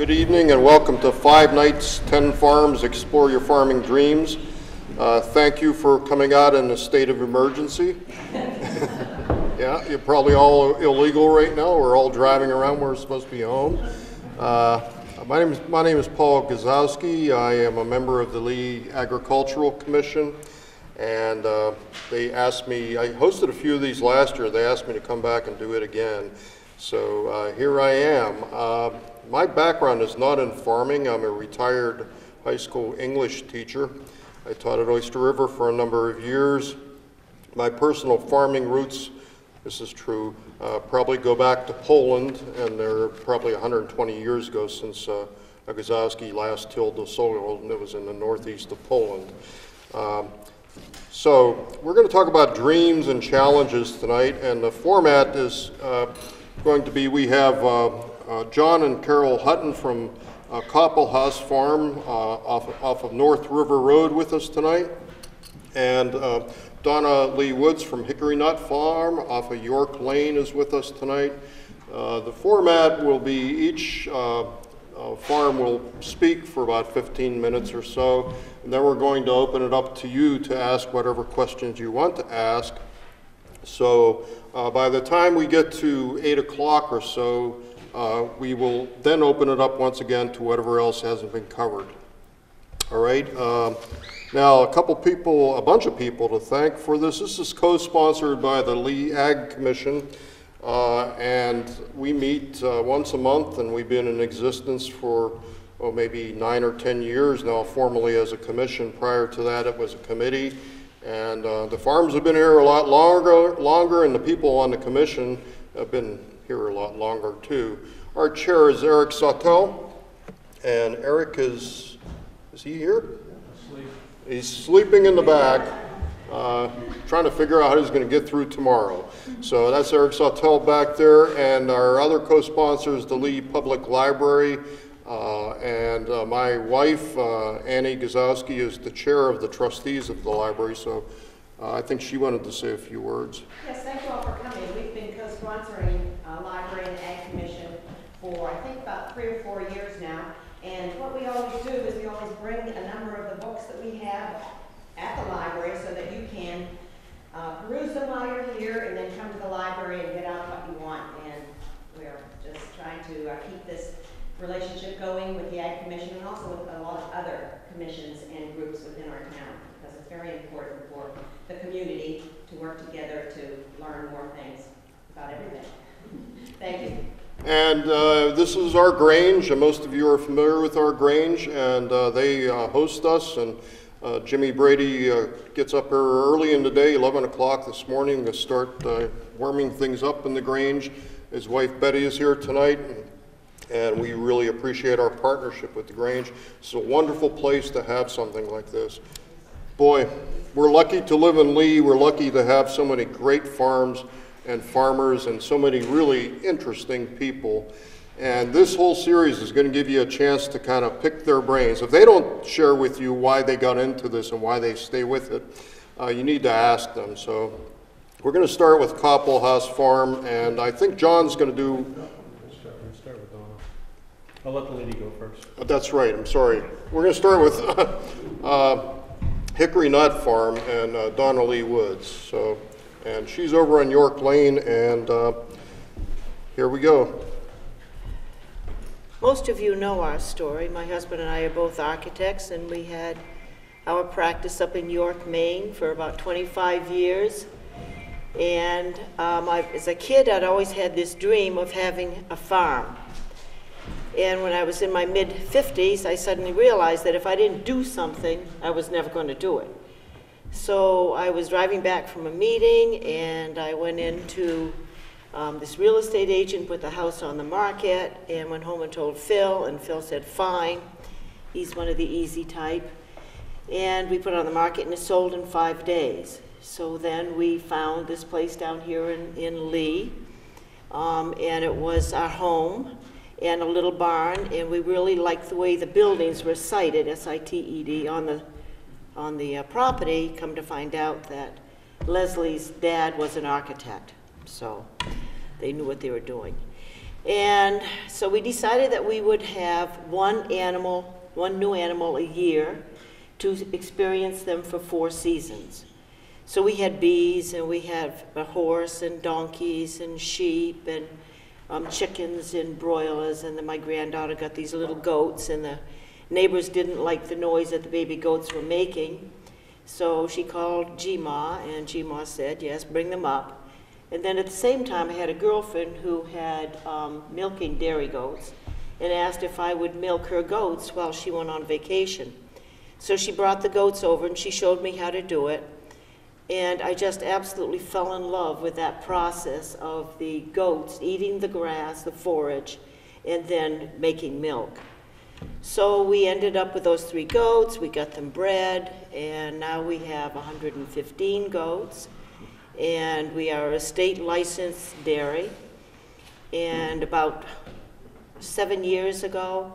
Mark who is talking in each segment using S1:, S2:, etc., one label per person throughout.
S1: Good evening and welcome to 5 Nights, 10 Farms, Explore Your Farming Dreams. Thank you for coming out in a state of emergency. Yeah, you're probably all illegal right now. We're all driving around. We're supposed to be home. My name is Paul Gazowski. I am a member of the Lee Agricultural Commission. And they asked me, I hosted a few of these last year. They asked me to come back and do it again. So here I am. My background is not in farming. I'm a retired high school English teacher. I taught at Oyster River for a number of years. My personal farming roots, this is true, probably go back to Poland, and they're probably 120 years ago since Gazowski last tilled the soil, and it was in the northeast of Poland. So we're going to talk about dreams and challenges tonight, and the format is going to be, we have John and Carol Hutton from Coppal House Farm off of North River Road with us tonight, and Donna Lee Woods from Hickory Nut Farm off of York Lane is with us tonight. The format will be each farm will speak for about 15 minutes or so, and then we're going to open it up to you to ask whatever questions you want to ask. So by the time we get to 8 o'clock or so, we will then open it up once again to whatever else hasn't been covered. All right. Now, a bunch of people to thank for this. This is co-sponsored by the Lee Ag Commission, and we meet once a month, and we've been in existence for maybe 9 or 10 years now, formally as a commission. Prior to that, it was a committee, and the farms have been here a lot longer, and the people on the commission have been here a lot longer too. Our chair is Eric Sautel, and Eric is he here? He's sleeping in the back, trying to figure out how he's going to get through tomorrow. So that's Eric Sautel back there, and our other co-sponsors, the Lee Public Library, and my wife, Annie Gazowski, is the chair of the trustees of the library, so I think she wanted to say a few words.
S2: Yes, thank you all for coming. We've been co-sponsoring Library and Ag Commission for, I think, about 3 or 4 years now. And what we always do is we always bring a number of the books that we have at the library so that you can peruse them while you're here and then come to the library and get out what you want. And we're just trying to keep this relationship going with the Ag Commission and also with a lot of other commissions and groups within our town, because it's very important for the community to work together to learn more things about everything. Thank you.
S1: And this is our Grange, and most of you are familiar with our Grange, and they host us, and Jimmy Brady gets up here early in the day, 11 o'clock this morning, to start warming things up in the Grange. His wife Betty is here tonight, and we really appreciate our partnership with the Grange. It's a wonderful place to have something like this. Boy, we're lucky to live in Lee. We're lucky to have so many great farms and farmers and so many really interesting people. And this whole series is going to give you a chance to kind of pick their brains. If they don't share with you why they got into this and why they stay with it, you need to ask them. So we're going to start with Coppal House Farm, and I think John's going to do...
S3: We'll start with Donna. I'll let the lady go first.
S1: That's right, I'm sorry. We're going to start with Hickory Nut Farm and Donna Lee Woods. So, and she's over on York Lane, and here we go.
S4: Most of you know our story. My husband and I are both architects, and we had our practice up in York, Maine for about 25 years. And as a kid, I'd always had this dream of having a farm. And when I was in my mid-50s, I suddenly realized that if I didn't do something, I was never going to do it. So I was driving back from a meeting, and I went into this real estate agent, put the house on the market, and went home and told Phil, and Phil said, fine. He's one of the easy type. And we put it on the market, and it sold in 5 days. So then we found this place down here in Lee, and it was our home and a little barn, and we really liked the way the buildings were sited, S-I-T-E-D, on the property. Come to find out that Leslie's dad was an architect, so they knew what they were doing. And so we decided that we would have one new animal a year to experience them for 4 seasons. So we had bees, and we had a horse, and donkeys, and sheep, and chickens, and broilers, and then my granddaughter got these little goats, and the neighbors didn't like the noise that the baby goats were making. So she called G-Ma, and G-Ma said, yes, bring them up. And then at the same time, I had a girlfriend who had milking dairy goats and asked if I would milk her goats while she went on vacation. So she brought the goats over, and she showed me how to do it. And I just absolutely fell in love with that process of the goats eating the grass, the forage, and then making milk. So we ended up with those 3 goats. We got them bred, and now we have 115 goats. And we are a state licensed dairy. And about 7 years ago,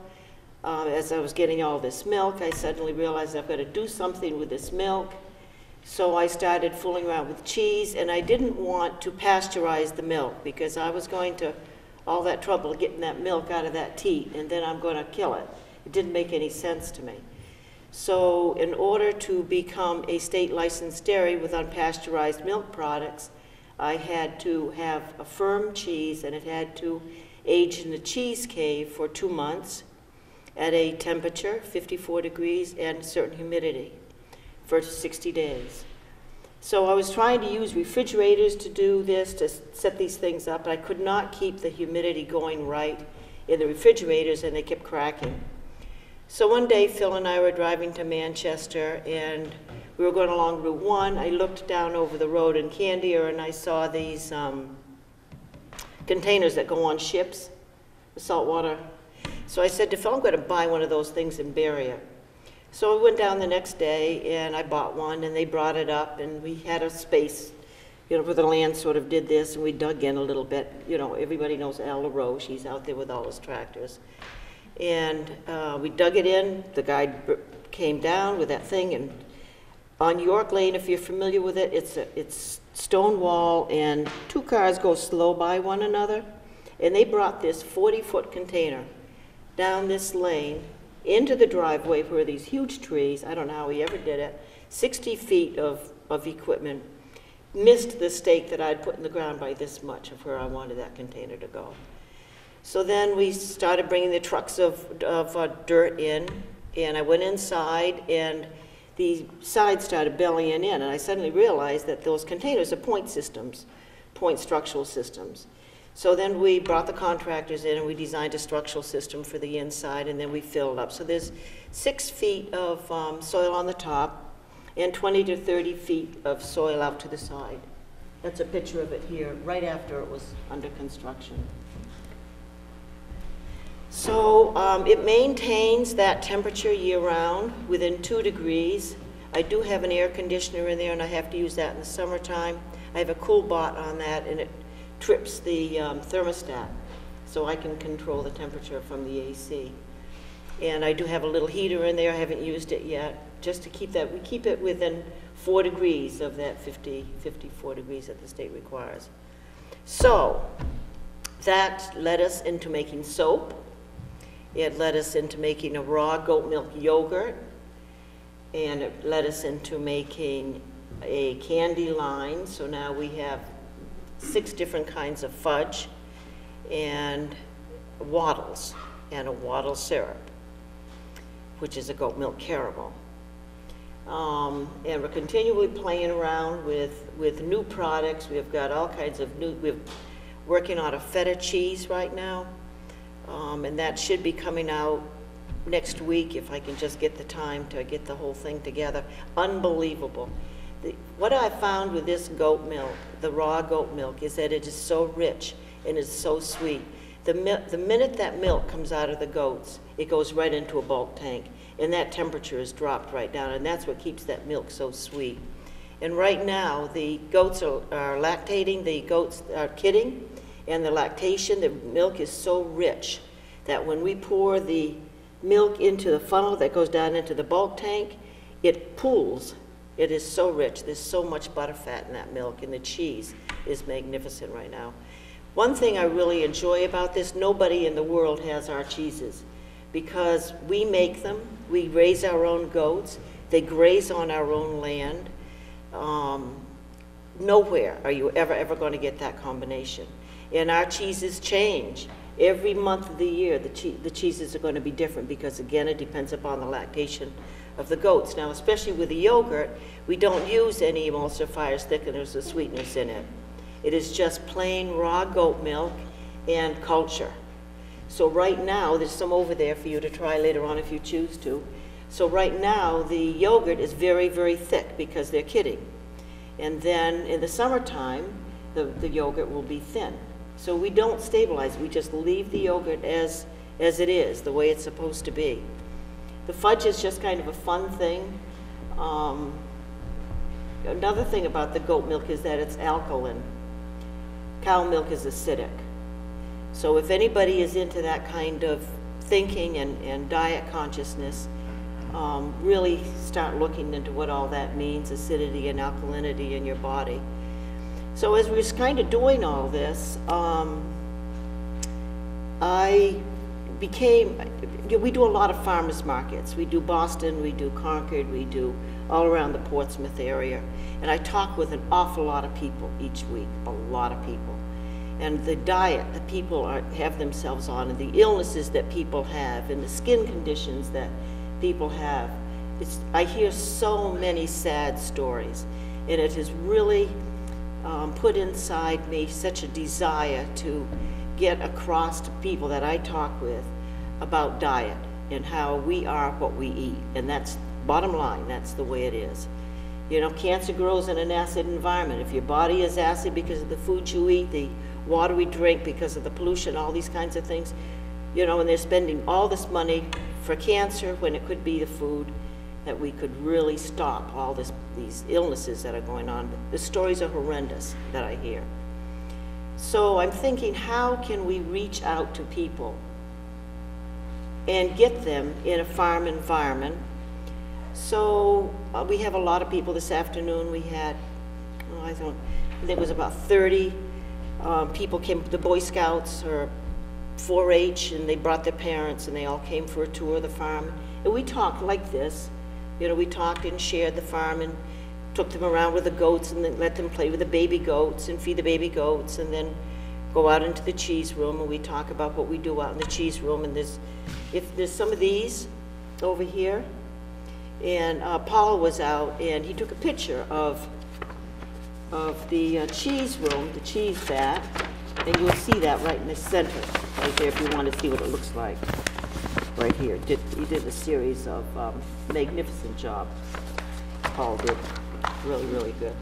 S4: as I was getting all this milk, I suddenly realized I've got to do something with this milk. So I started fooling around with cheese, and I didn't want to pasteurize the milk because I was going to all that trouble getting that milk out of that teat, and then I'm going to kill it. It didn't make any sense to me. So in order to become a state licensed dairy with unpasteurized milk products, I had to have a firm cheese, and it had to age in the cheese cave for 2 months at a temperature, 54 degrees, and certain humidity for 60 days. So I was trying to use refrigerators to do this, to set these things up, but I could not keep the humidity going right in the refrigerators, and they kept cracking. So one day, Phil and I were driving to Manchester, and we were going along Route 1. I looked down over the road in Candia, and I saw these containers that go on ships, the saltwater. So I said to Phil, I'm going to buy one of those things and bury it. So I went down the next day, and I bought one, and they brought it up, and we had a space, where the land sort of did this, and we dug in a little bit. Everybody knows Al LaRoche. He's out there with all his tractors. And we dug it in. The guy came down with that thing, and on York Lane, if you're familiar with it, it's stone wall, and 2 cars go slow by one another, and they brought this 40-foot container down this lane into the driveway where these huge trees, I don't know how he ever did it, 60 feet of equipment, missed the stake that I'd put in the ground by this much of where I wanted that container to go. So then we started bringing the trucks of dirt in, and I went inside, and the sides started bellying in, and I suddenly realized that those containers are point structural systems. So then we brought the contractors in, and we designed a structural system for the inside, and then we filled up. So there's 6 feet of soil on the top and 20 to 30 feet of soil out to the side. That's a picture of it here, right after it was under construction. So it maintains that temperature year-round within 2 degrees. I do have an air conditioner in there, and I have to use that in the summertime. I have a cool bot on that, and it trips the thermostat, so I can control the temperature from the AC. And I do have a little heater in there. I haven't used it yet, just to keep that. We keep it within 4 degrees of that 54 degrees that the state requires. So that led us into making soap. It led us into making a raw goat milk yogurt, and it led us into making a candy line. So now we have 6 different kinds of fudge and waddles, and a waddle syrup, which is a goat milk caramel. And we're continually playing around with new products. We've got all kinds of we're working on a feta cheese right now, and that should be coming out next week if I can just get the time to get the whole thing together. Unbelievable. What I found with this goat milk, the raw goat milk, is that it is so rich and it's so sweet. The minute that milk comes out of the goats, it goes right into a bulk tank, and that temperature is dropped right down, and that's what keeps that milk so sweet. And right now, the goats are lactating, the goats are kidding, and the lactation, the milk is so rich that when we pour the milk into the funnel that goes down into the bulk tank, it pools. It is so rich. There's so much butterfat in that milk, and the cheese is magnificent right now. One thing I really enjoy about this, nobody in the world has our cheeses because we make them, we raise our own goats, they graze on our own land. Nowhere are you ever going to get that combination. And our cheeses change. Every month of the year, the cheeses are going to be different because, again, it depends upon the lactation of the goats. Now, especially with the yogurt, we don't use any emulsifiers, thickeners, or sweeteners in it. It is just plain raw goat milk and culture. So right now, there's some over there for you to try later on if you choose to. So right now, the yogurt is very, very thick because they're kidding. And then in the summertime, the yogurt will be thin. So we don't stabilize, we just leave the yogurt as it is, the way it's supposed to be. The fudge is just kind of a fun thing. Another thing about the goat milk is that it's alkaline. Cow milk is acidic. So if anybody is into that kind of thinking and diet consciousness, really start looking into what all that means, acidity and alkalinity in your body. So as we was kind of doing all this, we do a lot of farmers markets. We do Boston, we do Concord, we do all around the Portsmouth area. And I talk with an awful lot of people each week, a lot of people. And the diet that people have themselves on, and the illnesses that people have, and the skin conditions that people have. I hear so many sad stories, and it has really put inside me such a desire to get across to people that I talk with about diet and how we are what we eat. And that's bottom line, that's the way it is. You know, cancer grows in an acid environment. If your body is acid because of the food you eat, the water we drink because of the pollution, all these kinds of things, you know, and they're spending all this money for cancer when it could be the food, that we could really stop all these illnesses that are going on. The stories are horrendous that I hear. So I'm thinking, how can we reach out to people and get them in a farm environment? So we have a lot of people this afternoon. We had, there was about 30 people came, the Boy Scouts or 4-H, and they brought their parents, and they all came for a tour of the farm. And we talked like this. You know, we talked and shared the farm and took them around with the goats and then let them play with the baby goats and feed the baby goats, and then go out into the cheese room and we talk about what we do out in the cheese room. And there's some of these over here. And Paul was out and he took a picture of the cheese room, the cheese vat, and you'll see that right in the center, right there if you want to see what it looks like. Right here. He did a series of magnificent job. Paul did really, really good.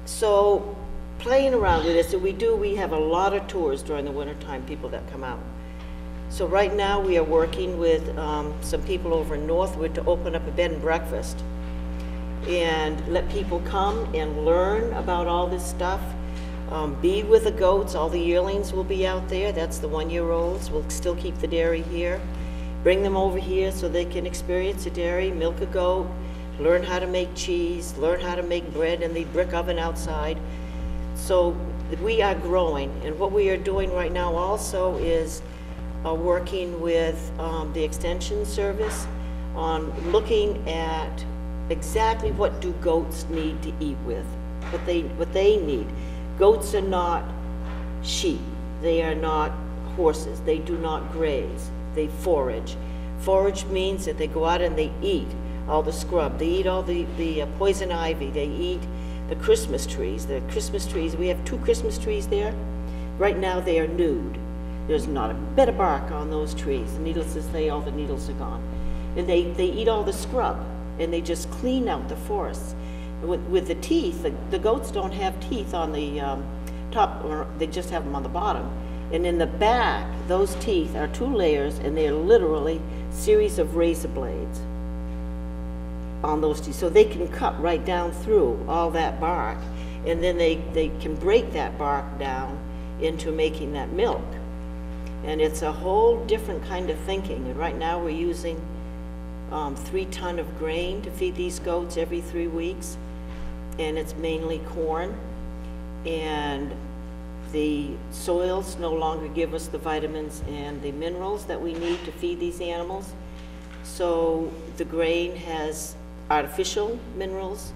S4: So playing around with this, and we have a lot of tours during the wintertime, people that come out. So right now we are working with some people over in Northwood to open up a bed and breakfast and let people come and learn about all this stuff. Be with the goats. All the yearlings will be out there. That's the 1-year-olds. We'll still keep the dairy here. Bring them over here so they can experience the dairy, milk a goat, learn how to make cheese, learn how to make bread in the brick oven outside. So we are growing. And what we are doing right now also is working with the Extension Service on looking at exactly what do goats need to eat with, what they need. Goats are not sheep. They are not horses. They do not graze. They forage. Forage means that they go out and they eat all the scrub. They eat all the poison ivy. They eat the Christmas trees. The Christmas trees, we have 2 Christmas trees there. Right now they are nude. There's not a bit of bark on those trees. The needles, as they, all the needles are gone. And they eat all the scrub, and they just clean out the forests. With the teeth, the goats don't have teeth on the top, or they just have them on the bottom. And in the back, those teeth are 2 layers, and they're literally series of razor blades on those teeth. So they can cut right down through all that bark, and then they can break that bark down into making that milk. And it's a whole different kind of thinking. And right now we're using 3 tons of grain to feed these goats every 3 weeks. And it's mainly corn. and the soils no longer give us the vitamins and the minerals that we need to feed these animals. So the grain has artificial minerals,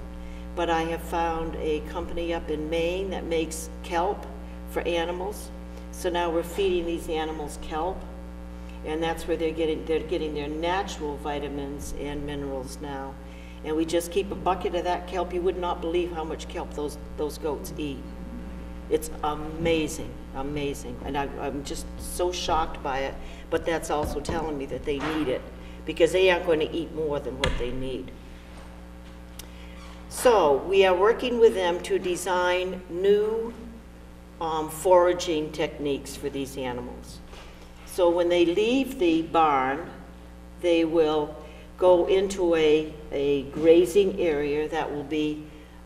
S4: but I have found a company up in Maine that makes kelp for animals. So now we're feeding these animals kelp, and that's where they're getting their natural vitamins and minerals now. And we just keep a bucket of that kelp. You would not believe how much kelp those goats eat. It's amazing, amazing. And I'm just so shocked by it, but that's also telling me that they need it, because they aren't going to eat more than what they need. So we are working with them to design new foraging techniques for these animals. So when they leave the barn, they will go into a grazing area that will be,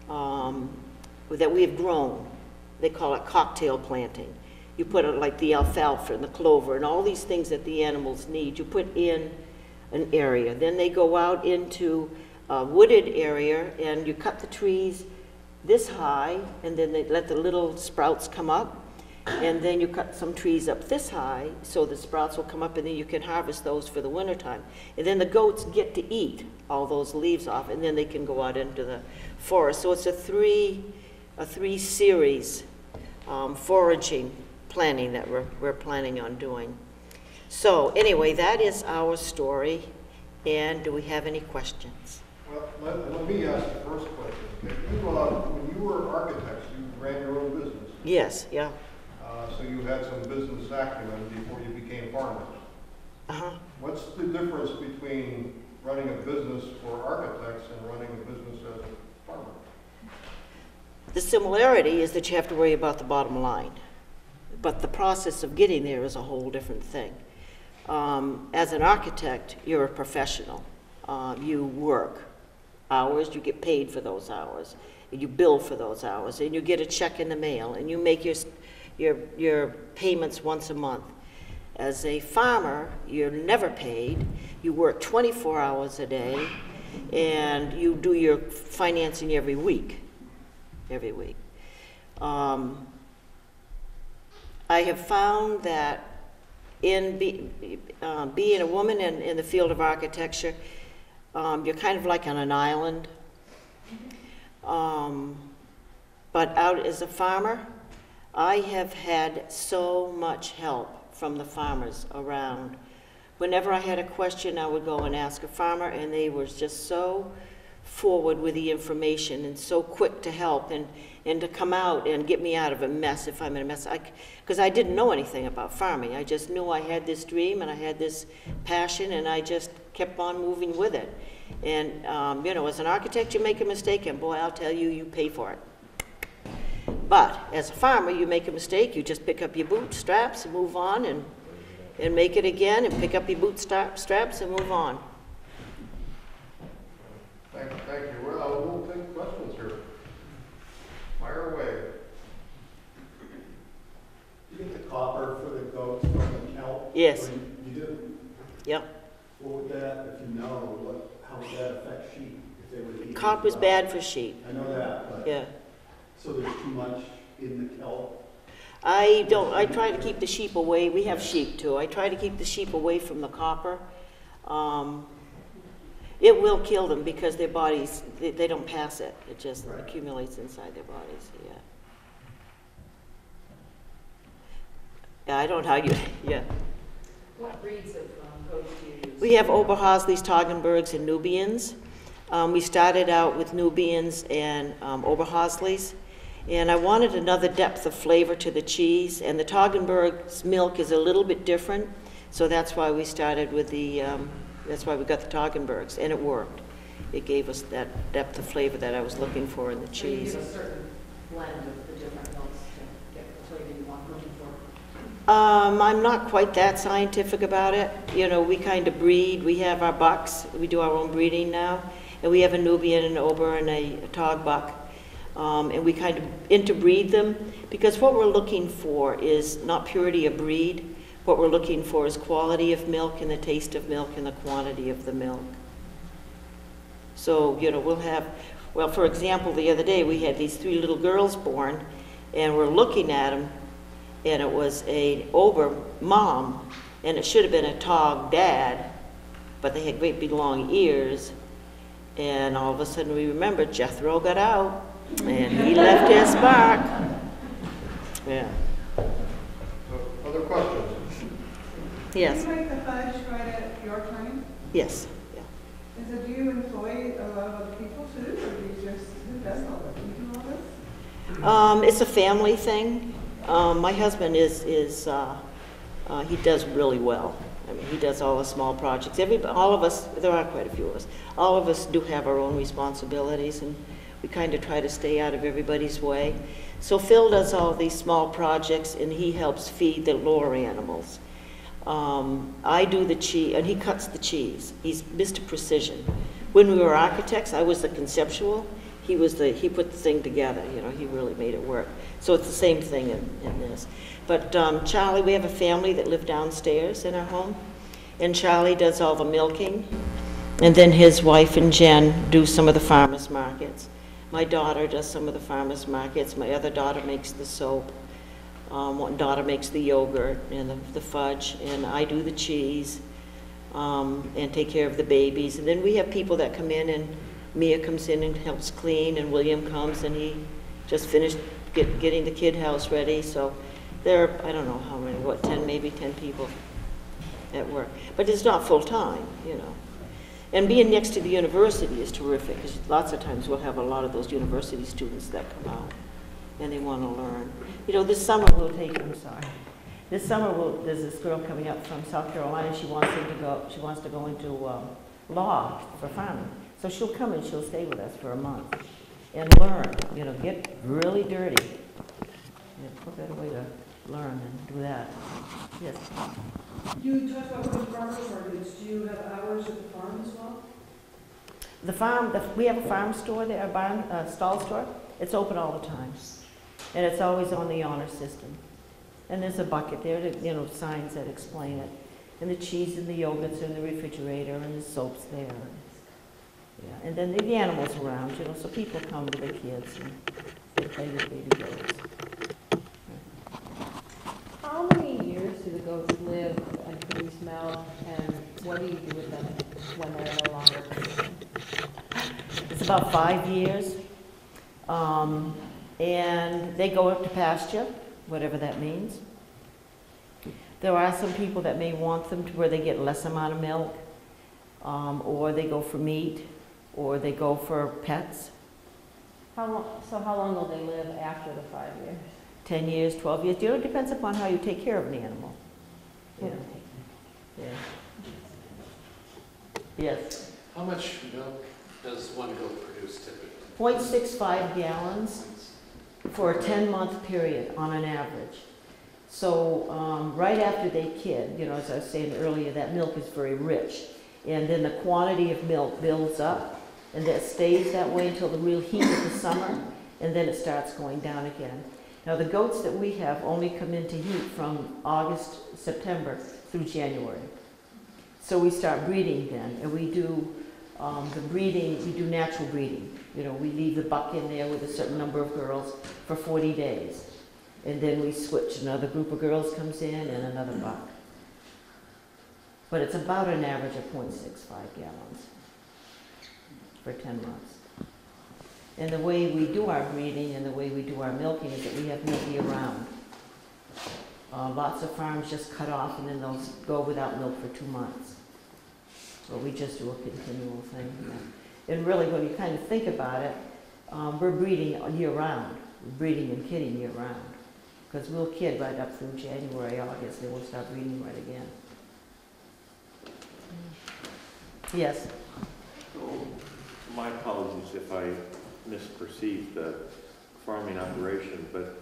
S4: that we have grown. They call it cocktail planting. You put it like the alfalfa and the clover and all these things that the animals need. You put in an area. Then they go out into a wooded area and you cut the trees this high, and then they let the little sprouts come up, and then you cut some trees up this high so the sprouts will come up, and then you can harvest those for the wintertime. And then the goats get to eat all those leaves off, and then they can go out into the forest. So it's a three series foraging planning that we're planning on doing. So anyway, that is our story. And do we have any questions?
S1: Well, let me ask the first question. When you were architects, you ran your own business.
S4: Yes, yeah.
S1: So you had some business acumen before you became farmers.
S4: Uh-huh.
S1: What's the difference between running a business for architects and running a business as a farmer?
S4: The similarity is that you have to worry about the bottom line, but the process of getting there is a whole different thing. As an architect, you're a professional. You work hours, you get paid for those hours, and you bill for those hours, and you get a check in the mail, and you make your payments once a month. As a farmer, you're never paid. You work 24 hours a day, and you do your financing every week. I have found that in being a woman in the field of architecture, you're kind of like on an island. But out as a farmer, I have had so much help from the farmers around. Whenever I had a question, I would go and ask a farmer, and they were just so forward with the information and so quick to help and to come out and get me out of a mess if I'm in a mess. Because I didn't know anything about farming. I just knew I had this dream and I had this passion, and I just kept on moving with it. And, you know, as an architect, you make a mistake, and boy, I'll tell you, you pay for it. But as a farmer, you make a mistake, you just pick up your bootstraps and move on, and make it again, and pick up your bootstraps and move on.
S1: Thank you. Well, we'll take questions here. Fire away.
S5: You get the copper for the goats from the kelp?
S4: Yes.
S5: You do?
S4: Yep.
S5: What would that, if you know, how would that affect sheep if they would eat?
S4: Copper's bad for sheep.
S5: I know that, but.
S4: Yeah.
S5: So there's too much in the kelp?
S4: I try to keep the sheep away. We have sheep too. I try to keep the sheep away from the copper. It will kill them because their bodies, they don't pass it. It just accumulates inside their bodies, yeah. Yeah, I don't know how you, yeah.
S6: What breeds of goats do you use?
S4: We have Oberhaslis, Toggenburgs, and Nubians. We started out with Nubians and Oberhaslis, and I wanted another depth of flavor to the cheese, and the Toggenburg's milk is a little bit different, so that's why we started with the, that's why we got the Toggenburgs, and it worked. It gave us that depth of flavor that I was looking for in the cheese.
S6: So you use a certain blend of the different milks to get the flavor you want looking for?
S4: I'm not quite that scientific about it. You know, we kind of breed. We have our bucks. We do our own breeding now. And we have a Nubian, an Ober, and a Tog buck. And we kind of interbreed them because what we're looking for is not purity of breed. What we're looking for is quality of milk and the taste of milk and the quantity of the milk. So, you know, we'll have, well, for example, the other day we had these 3 little girls born, and we're looking at them, and it was a Ober mom, and it should have been a Tog dad, but they had great big long ears, and all of a sudden we remembered Jethro got out, and he left his mark. Yeah.
S1: Other questions?
S4: Yes.
S7: Do you make the fudge right at your time?
S4: Yes. Yeah.
S7: And so do you employ a lot of other people too, or do you just, who does all this? Do you do all this?
S4: It's a family thing. My husband he does really well. I mean, he does all the small projects. All of us, there are quite a few of us, all of us do have our own responsibilities, and we kind of try to stay out of everybody's way. So Phil does all these small projects, and he helps feed the lower animals. I do the cheese, and he cuts the cheese. He's Mr. Precision. When we were architects, I was the conceptual. He put the thing together, you know, he really made it work. So it's the same thing in this. But Charlie, we have a family that live downstairs in our home, and Charlie does all the milking, and then his wife and Jen do some of the farmers markets. My daughter does some of the farmers markets. My other daughter makes the soap. One daughter makes the yogurt and the fudge, and I do the cheese and take care of the babies. And then we have people that come in, and Mia comes in and helps clean, and William comes, and he just finished getting the kid house ready. So there are, I don't know how many, maybe 10 people at work. But it's not full-time, you know. And being next to the university is terrific, because lots of times we'll have a lot of those university students that come out, and they want to learn. You know, this summer this summer there's this girl coming up from South Carolina. She wants to go into law for farming. So she'll come and she'll stay with us for a month and learn, you know, get really dirty. Yeah, what better way to learn than do that? Yes.
S6: You talked about the farmers markets. Do you have hours at the farm as well?
S4: The farm, we have a farm store there, a barn, stall store. It's open all the time. And it's always on the honor system. And there's a bucket there, you know, signs that explain it. And the cheese and the yogurts are in the refrigerator, and the soap's there. Yeah, and then the animals around, you know, so people come with their kids and they play with baby goats.
S6: How many years do the goats live and produce milk, and what do you do with them when they're no longer producing?
S4: It's about 5 years. And they go up to pasture, whatever that means. There are some people that may want them to where they get less amount of milk, or they go for meat, or they go for pets.
S6: How long will they live after the 5 years?
S4: 10 years, 12 years. You know, it depends upon how you take care of an animal. You know. Yeah. Yes.
S8: How much milk does one goat produce typically?
S4: 0.65 gallons for a 10-month period on an average. So right after they kid, you know, as I was saying earlier, that milk is very rich. And then the quantity of milk builds up, and that stays that way until the real heat of the summer, and then it starts going down again. Now the goats that we have only come into heat from August, September through January. So we start breeding then, and we do the breeding, we do natural breeding. You know, we leave the buck in there with a certain number of girls for 40 days. And then we switch, another group of girls comes in and another buck. But it's about an average of 0.65 gallons for 10 months. And the way we do our breeding and the way we do our milking is that we have milk year-round. Lots of farms just cut off and then they'll go without milk for 2 months. So we just do a continual thing. Yeah. And really, when you kind of think about it, we're breeding year-round. We're breeding and kidding year-round. Because we'll kid right up through January, August, then we'll start breeding right again. Yes?
S9: So, my apologies if I misperceived the farming operation, but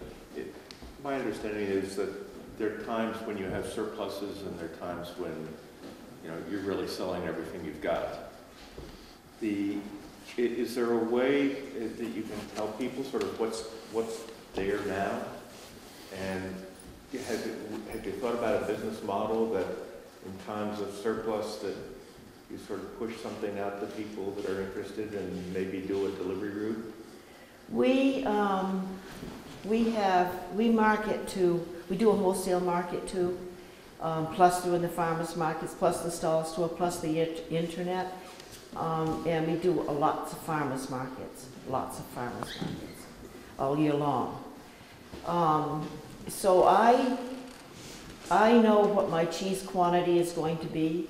S9: my understanding is that there are times when you have surpluses and there are times when, you know, you're really selling everything you've got. Is there a way that you can tell people sort of what's there now? And have you thought about a business model that in times of surplus that you sort of push something out to people that are interested and maybe do a delivery route?
S4: We,
S2: We market to, we do a wholesale market too, plus doing the farmers markets, plus the stall store, plus the internet. And we do lots of farmers markets all year long. So I know what my cheese quantity is going to be.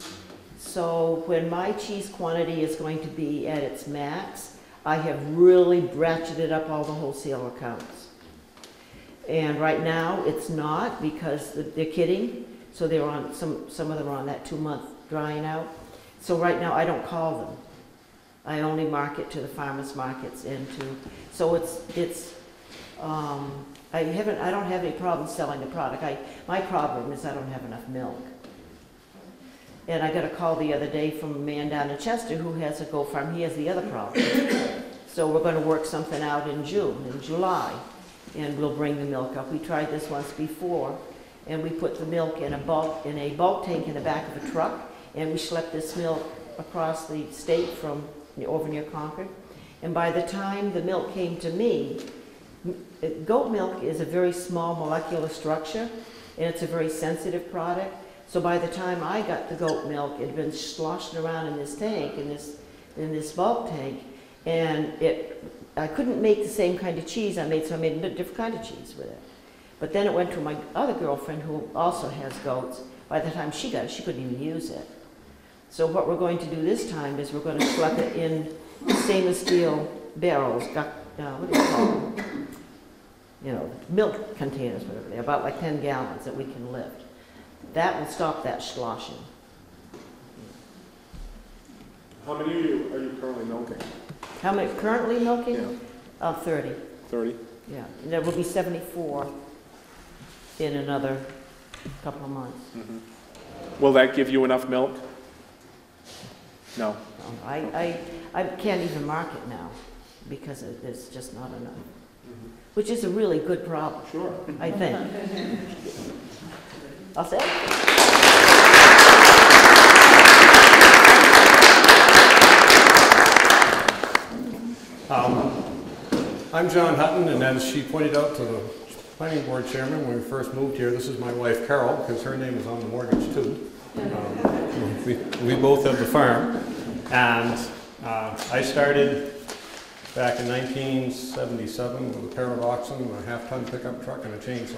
S2: So when my cheese quantity is going to be at its max, I have really ratcheted up all the wholesale accounts. And right now it's not, because they're kidding. So they're on, some of them are on that 2-month drying out. So right now I don't call them. I only market to the farmers markets and to, so I don't have any problem selling the product. My problem is I don't have enough milk. And I got a call the other day from a man down in Chester who has a goat farm. He has the other problem. So we're going to work something out in July, and we'll bring the milk up. We tried this once before, and we put the milk in a bulk tank in the back of a truck, and we schlepped this milk across the state from over near Concord. And by the time the milk came to me, goat milk is a very small molecular structure, and it's a very sensitive product. So by the time I got the goat milk, it had been sloshing around in this tank, in this bulk tank, and I couldn't make the same kind of cheese I made, so I made a different kind of cheese with it. But then it went to my other girlfriend who also has goats. By the time she got it, she couldn't even use it. So what we're going to do this time is we're going to schlep it in stainless steel barrels, what do you call them? You know, milk containers, whatever they're, about like 10 gallons that we can lift. That will stop that sloshing.
S3: How many are you currently milking?
S2: How many currently milking?
S3: Yeah.
S2: 30.
S3: 30?
S2: Yeah, and there will be 74 in another couple of months.
S3: Mm-hmm. Will that give you enough milk? No.
S2: I can't even market now because it's just not enough, which is a really good problem.
S3: Sure.
S2: I think. I'll say.
S3: I'm John Hutton, and as she pointed out to the planning board chairman when we first moved here, this is my wife Carol, because her name is on the mortgage too. We both have the farm, and I started back in 1977 with a pair of oxen, a half-ton pickup truck, and a chainsaw.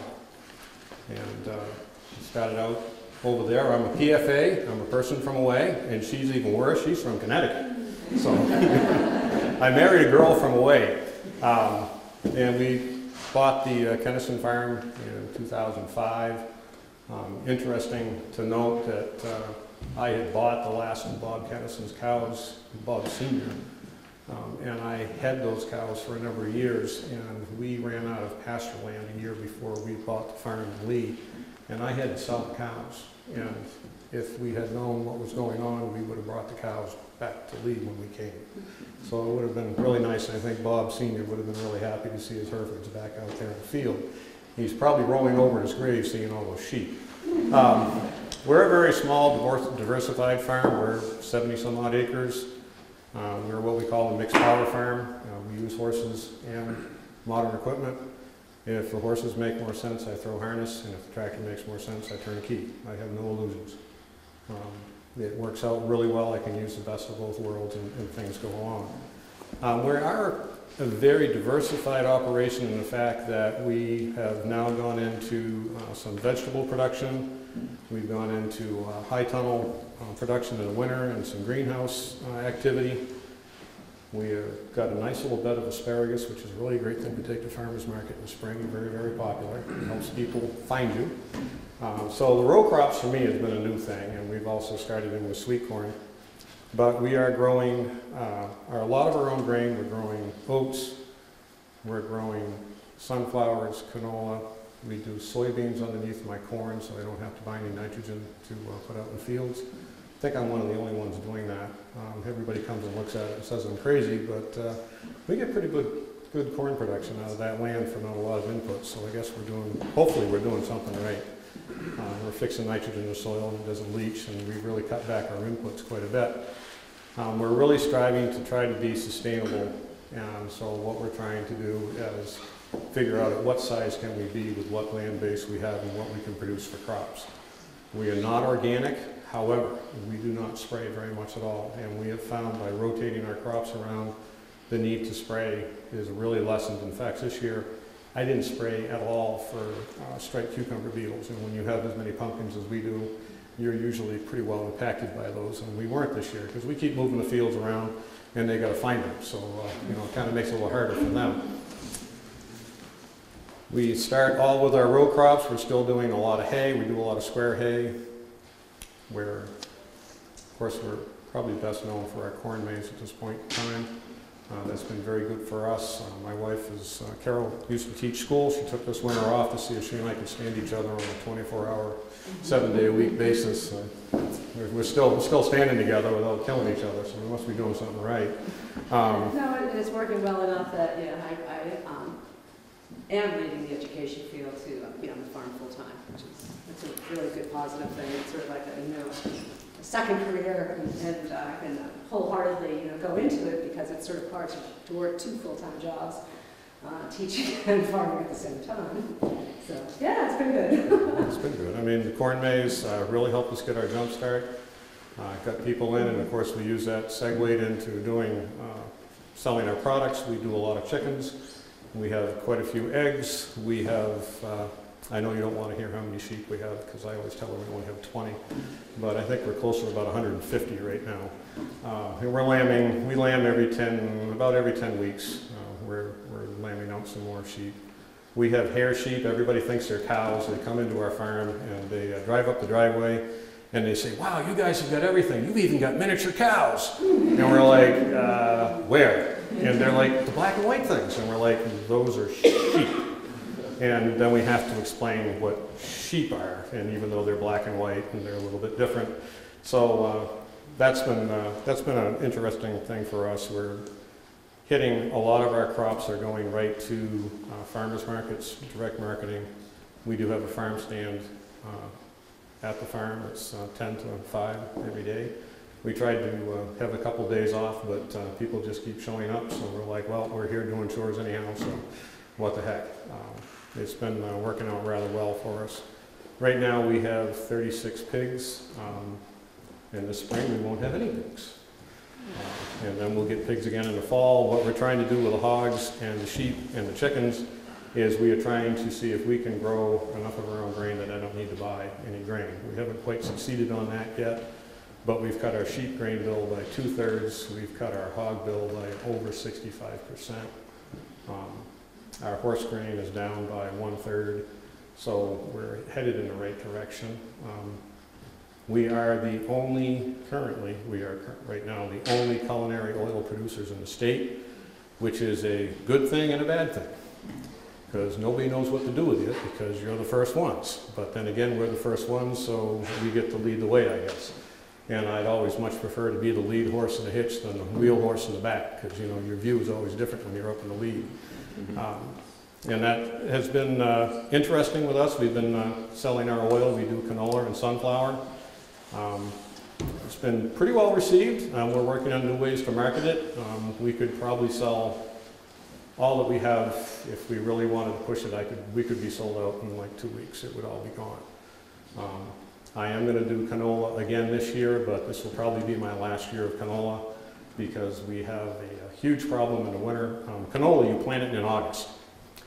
S3: And started out over there. I'm a PFA, I'm a person from away, and she's even worse, she's from Connecticut. So I married a girl from away, and we bought the Kennison Farm in 2005. Interesting to note that I had bought the last of Bob Kennison's cows, Bob Sr., and I had those cows for a number of years, and we ran out of pasture land a year before we bought the farm in Lee, and I had to sell the cows. And if we had known what was going on, we would have brought the cows back to Lee when we came. So it would have been really nice, and I think Bob Sr. would have been really happy to see his Herefords back out there in the field. He's probably rolling over in his grave seeing all those sheep. We're a very small, diversified farm. We're 70-some-odd acres. We're what we call a mixed power farm. We use horses and modern equipment. If the horses make more sense, I throw harness, and if the tractor makes more sense, I turn key. I have no illusions. It works out really well. I can use the best of both worlds, and things go along. We are a very diversified operation in the fact that we have now gone into some vegetable production. We've gone into high tunnel production in the winter and some greenhouse activity. We have got a nice little bed of asparagus, which is really a great thing to take to farmers market in the spring. Very, very popular. It helps people find you. So the row crops for me has been a new thing, and we've also started in with sweet corn. But we are growing a lot of our own grain. We're growing oats. We're growing sunflowers, canola. We do soybeans underneath my corn, so I don't have to buy any nitrogen to put out in the fields. I think I'm one of the only ones doing that. Everybody comes and looks at it and says I'm crazy, but we get pretty good corn production out of that land for not a lot of inputs. So I guess hopefully we're doing something right. We're fixing nitrogen in the soil and it doesn't leach, and we've really cut back our inputs quite a bit. We're really striving to try to be sustainable, and so what we're trying to do is figure out at what size can we be with what land base we have and what we can produce for crops. We are not organic, however, we do not spray very much at all, and we have found by rotating our crops around, the need to spray is really lessened. In fact, this year, I didn't spray at all for striped cucumber beetles, and when you have as many pumpkins as we do, you're usually pretty well impacted by those, and we weren't this year, because we keep moving the fields around, and they got to find them, so you know, it kind of makes it a little harder for them. We start all with our row crops. We're still doing a lot of hay. We do a lot of square hay, where, of course, we're probably best known for our corn maze at this point in time. That's been very good for us. My wife is, Carol used to teach school. She took this winter off to see if she and I could stand each other on a 24-hour, 7-day-a-week basis. We're still standing together without killing each other, so we must be doing something right.
S10: No, it's working well enough that, yeah, I am leading the education field to be on the farm full-time, which is that's a really good positive thing. It's sort of like a second career, and I can wholeheartedly go into it because it's sort of hard to work 2 full-time jobs, teaching and farming at the same time. So yeah, it's been good.
S3: It's been good. I mean, the corn maze really helped us get our jump start. Got people in, and of course we use that segued into doing selling our products. We do a lot of chickens. We have quite a few eggs. We have, I know you don't want to hear how many sheep we have because I always tell them we only have 20, but I think we're closer to about 150 right now. And we're lambing, we lamb about every 10 weeks. We're lambing out some more sheep. We have hair sheep. Everybody thinks they're cows. They come into our farm and they drive up the driveway and they say, wow, you guys have got everything. You've even got miniature cows. And we're like, where? And they're like, the black and white things. And we're like, those are sheep. And then we have to explain what sheep are. And even though they're black and white and they're a little bit different. So that's been an interesting thing for us. We're hitting a lot of our crops are going right to farmers markets, direct marketing. We do have a farm stand at the farm. It's 10 to 5 every day. We tried to have a couple days off, but people just keep showing up, so we're like, well, we're here doing chores anyhow, so what the heck. It's been working out rather well for us. Right now we have 36 pigs. In the spring we won't have any pigs. And then we'll get pigs again in the fall. What we're trying to do with the hogs and the sheep and the chickens is we are trying to see if we can grow enough of our own grain that I don't need to buy any grain. We haven't quite succeeded on that yet, but we've cut our sheep grain bill by 2/3. We've cut our hog bill by over 65%. Our horse grain is down by 1/3, so we're headed in the right direction. We are the only, right now, the only culinary oil producers in the state, which is a good thing and a bad thing. Because nobody knows what to do with it because you're the first ones. But then again, we're the first ones, so we get to lead the way, I guess. And I'd always much prefer to be the lead horse in the hitch than the wheel horse in the back, because your view is always different when you're up in the lead. And that has been interesting with us. We've been selling our oil. We do canola and sunflower. It's been pretty well received. We're working on new ways to market it. We could probably sell all that we have. If we really wanted to push it, we could be sold out in like 2 weeks. It would all be gone. I am going to do canola again this year, but this will probably be my last year of canola because we have a huge problem in the winter. Canola, you plant it in August,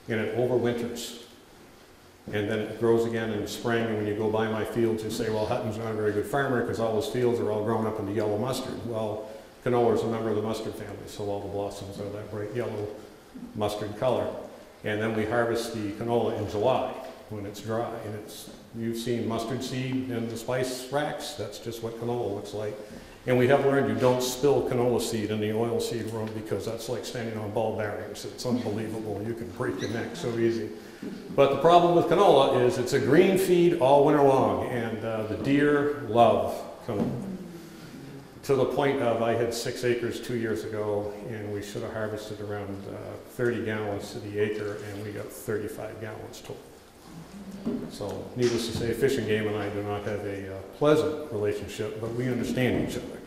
S3: and it overwinters. And then it grows again in the spring, and when you go by my fields, you say, well, Hutton's not a very good farmer because all those fields are all grown up into yellow mustard. Well, canola is a member of the mustard family, so all the blossoms are that bright yellow mustard color. And then we harvest the canola in July when it's dry. And you've seen mustard seed in the spice racks. That's just what canola looks like. And we have learned you don't spill canola seed in the oil seed room because that's like standing on ball bearings. It's unbelievable. You can break your neck so easy. But the problem with canola is it's a green feed all winter long, and the deer love canola. To the point of I had 6 acres 2 years ago, and we should have harvested around 30 gallons to the acre, and we got 35 gallons total. So needless to say, Fish and Game and I do not have a pleasant relationship, but we understand each other.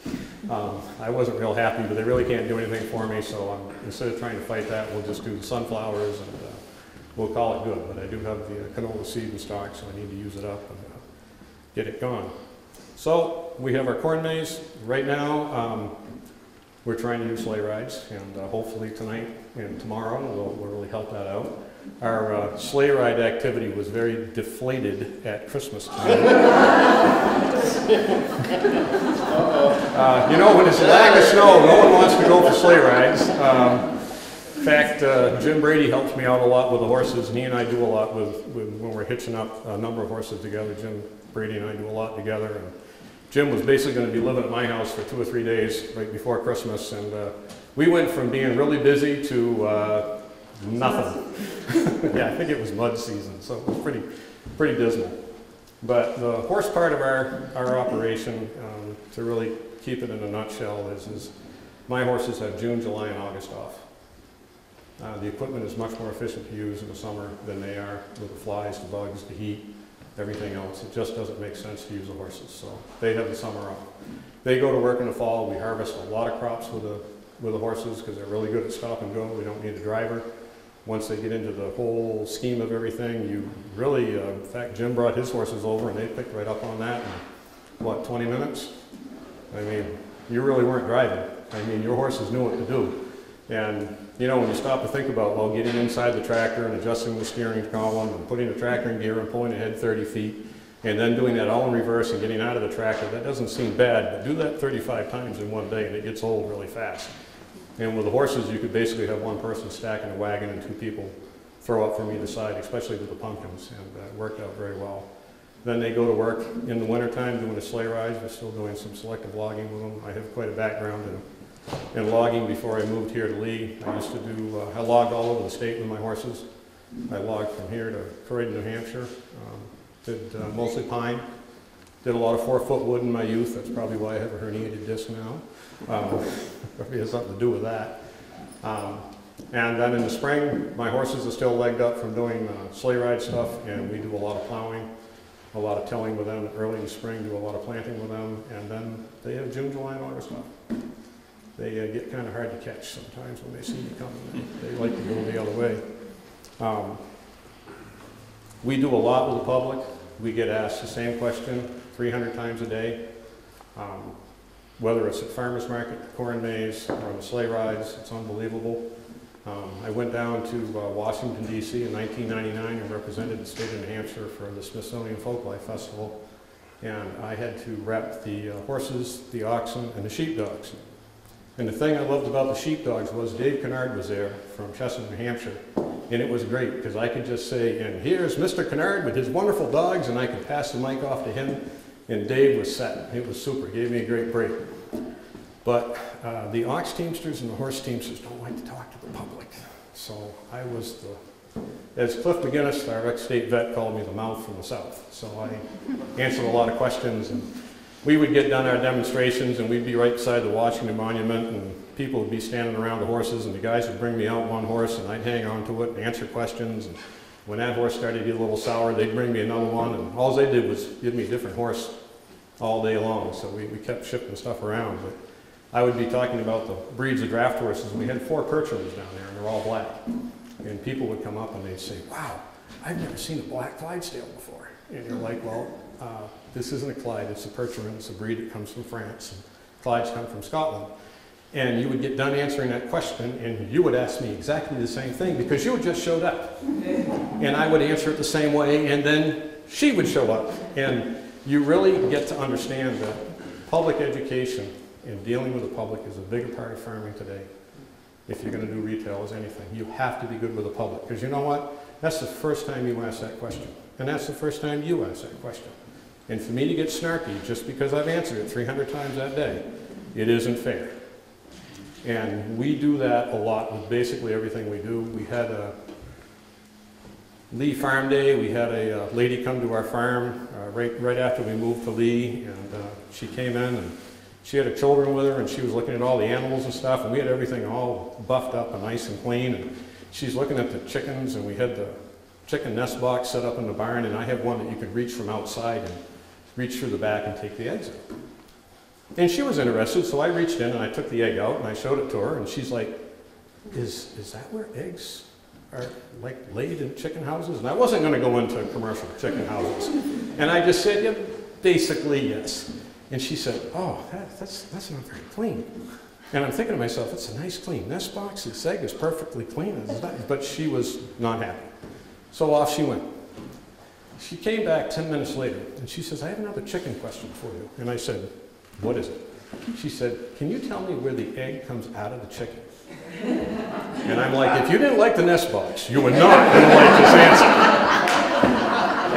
S3: I wasn't real happy, but they really can't do anything for me, so instead of trying to fight that, we'll just do the sunflowers and we'll call it good. But I do have the canola seed in stock, so I need to use it up and get it gone. So we have our corn maze. Right now, we're trying to do sleigh rides, and hopefully tonight and tomorrow we'll really help that out. Our sleigh ride activity was very deflated at Christmas time. You know, when it's a lack of snow, no one wants to go for sleigh rides. In fact, Jim Brady helps me out a lot with the horses, and he and I do a lot with when we're hitching up a number of horses together. Jim Brady and I do a lot together. And Jim was basically going to be living at my house for 2 or 3 days right before Christmas, and we went from being really busy to nothing. Yeah, I think it was mud season, so it was pretty dismal. But the horse part of our operation, to really keep it in a nutshell, is my horses have June, July, and August off. The equipment is much more efficient to use in the summer than they are with the flies, the bugs, the heat, everything else. It just doesn't make sense to use the horses, so they have the summer off. They go to work in the fall. We harvest a lot of crops with the horses because they're really good at stop and go. We don't need a driver. Once they get into the whole scheme of everything, you really, in fact, Jim brought his horses over and they picked right up on that in, what, 20 minutes? I mean, you really weren't driving. I mean, your horses knew what to do. And, you know, when you stop to think about, well, getting inside the tractor and adjusting the steering column and putting the tractor in gear and pulling ahead 30 feet, and then doing that all in reverse and getting out of the tractor, that doesn't seem bad, but do that 35 times in one day and it gets old really fast. And with the horses, you could basically have one person stacking a wagon and 2 people throw up from either side, especially with the pumpkins, and it worked out very well. Then they go to work in the wintertime doing the sleigh rides. We're still doing some selective logging with them. I have quite a background in logging before I moved here to Lee. I used to do, I logged all over the state with my horses. I logged from here to Croydon, New Hampshire. Did mostly pine. Did a lot of 4-foot wood in my youth. That's probably why I have a herniated disc now. Probably has something to do with that. And then in the spring, my horses are still legged up from doing sleigh ride stuff, and we do a lot of plowing, a lot of tilling with them early in the spring, do a lot of planting with them, and then they have June, July, and August off. They get kind of hard to catch sometimes when they see you coming. They like to go the other way. We do a lot with the public. We get asked the same question 300 times a day. Whether it's at farmers market, corn maze, or on the sleigh rides, it's unbelievable. I went down to Washington, D.C. in 1999 and represented the state of New Hampshire for the Smithsonian Folklife Festival. And I had to rep the horses, the oxen, and the sheepdogs. And the thing I loved about the sheepdogs was Dave Kennard was there from Chestnut, New Hampshire. And it was great because I could just say, and here's Mr. Kennard with his wonderful dogs, and I could pass the mic off to him, and Dave was set. It was super. Gave me a great break. But the ox teamsters and the horse teamsters don't like to talk to the public. So I was as Cliff McGinnis, our ex-state vet, called me the mouth from the south. So I answered a lot of questions, and we would get done our demonstrations, and we'd be right beside the Washington Monument, and people would be standing around the horses, and the guys would bring me out one horse, and I'd hang on to it and answer questions. And when that horse started to get a little sour, they'd bring me another one, and all they did was give me a different horse all day long. So we kept shifting stuff around. But I would be talking about the breeds of draft horses, and we had 4 Percherons down there, and they're all black. And people would come up and they'd say, wow, I've never seen a black Clydesdale before. And you're like, well, this isn't a Clyde, it's a Percheron, it's a breed that comes from France, and Clydes come from Scotland. And you would get done answering that question, and you would ask me exactly the same thing, because you had just showed up. And I would answer it the same way, and then she would show up. And you really get to understand that public education and dealing with the public is a bigger part of farming today. If you're going to do retail as anything, you have to be good with the public. Because you know what? That's the first time you ask that question. And that's the first time you ask that question. And for me to get snarky just because I've answered it 300 times that day, it isn't fair. And we do that a lot with basically everything we do. We had a Lee Farm Day. We had a lady come to our farm right after we moved to Lee, and she came in and she had her children with her, and she was looking at all the animals and stuff, and we had everything all buffed up and nice and clean. And she's looking at the chickens, and we had the chicken nest box set up in the barn, and I have one that you could reach from outside and reach through the back and take the eggs out. And she was interested, so I reached in and I took the egg out and I showed it to her, and she's like, is that where eggs are like laid in chicken houses? And I wasn't going to go into commercial chicken houses. And I just said, yeah, basically yes. And she said, oh, that's not very clean. And I'm thinking to myself, it's a nice clean nest box. This egg is perfectly clean. But she was not happy. So off she went. She came back 10 minutes later, and she says, I have another chicken question for you. And I said, what is it? She said, can you tell me where the egg comes out of the chicken? And I'm like, if you didn't like the nest box, you were not going to like this answer.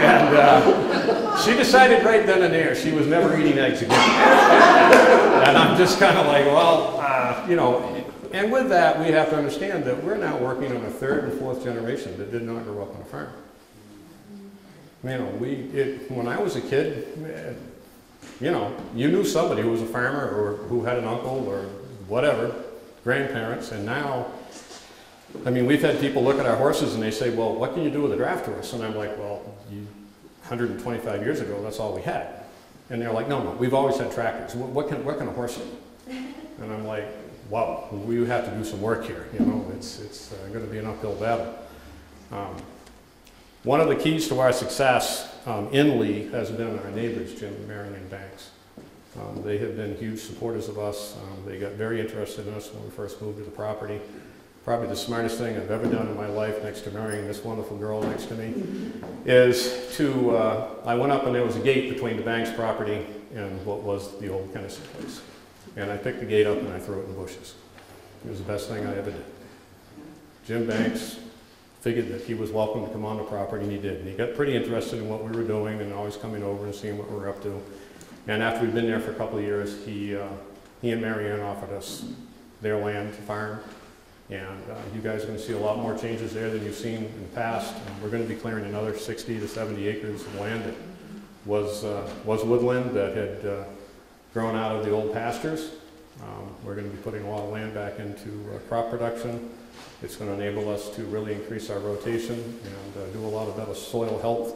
S3: And she decided right then and there she was never eating eggs again. And I'm just kind of like, well, you know, and with that, we have to understand that we're now working on a third and fourth generation that did not grow up on a farm. You know, when I was a kid, you know, you knew somebody who was a farmer or who had an uncle or whatever, grandparents, and now, I mean, we've had people look at our horses and they say, well, what can you do with a draft horse? And I'm like, well, 125 years ago, that's all we had. And they're like, no, we've always had tractors. What can a horse do? And I'm like, wow, we have to do some work here. You know, it's going to be an uphill battle. One of the keys to our success in Lee has been our neighbors, Jim, Marion, and Banks. They have been huge supporters of us. They got very interested in us when we first moved to the property. Probably the smartest thing I've ever done in my life, next to marrying this wonderful girl next to me, is to, I went up and there was a gate between the Banks property and what was the old Kennison place. And I picked the gate up and I threw it in the bushes. It was the best thing I ever did. Jim Banks figured that he was welcome to come on the property, and he did. And he got pretty interested in what we were doing and always coming over and seeing what we were up to. And after we'd been there for a couple of years, he and Marianne offered us their land to farm. And you guys are going to see a lot more changes there than you've seen in the past. And we're going to be clearing another 60 to 70 acres of land that was woodland that had grown out of the old pastures. We're going to be putting a lot of land back into crop production. It's going to enable us to really increase our rotation and do a lot of better soil health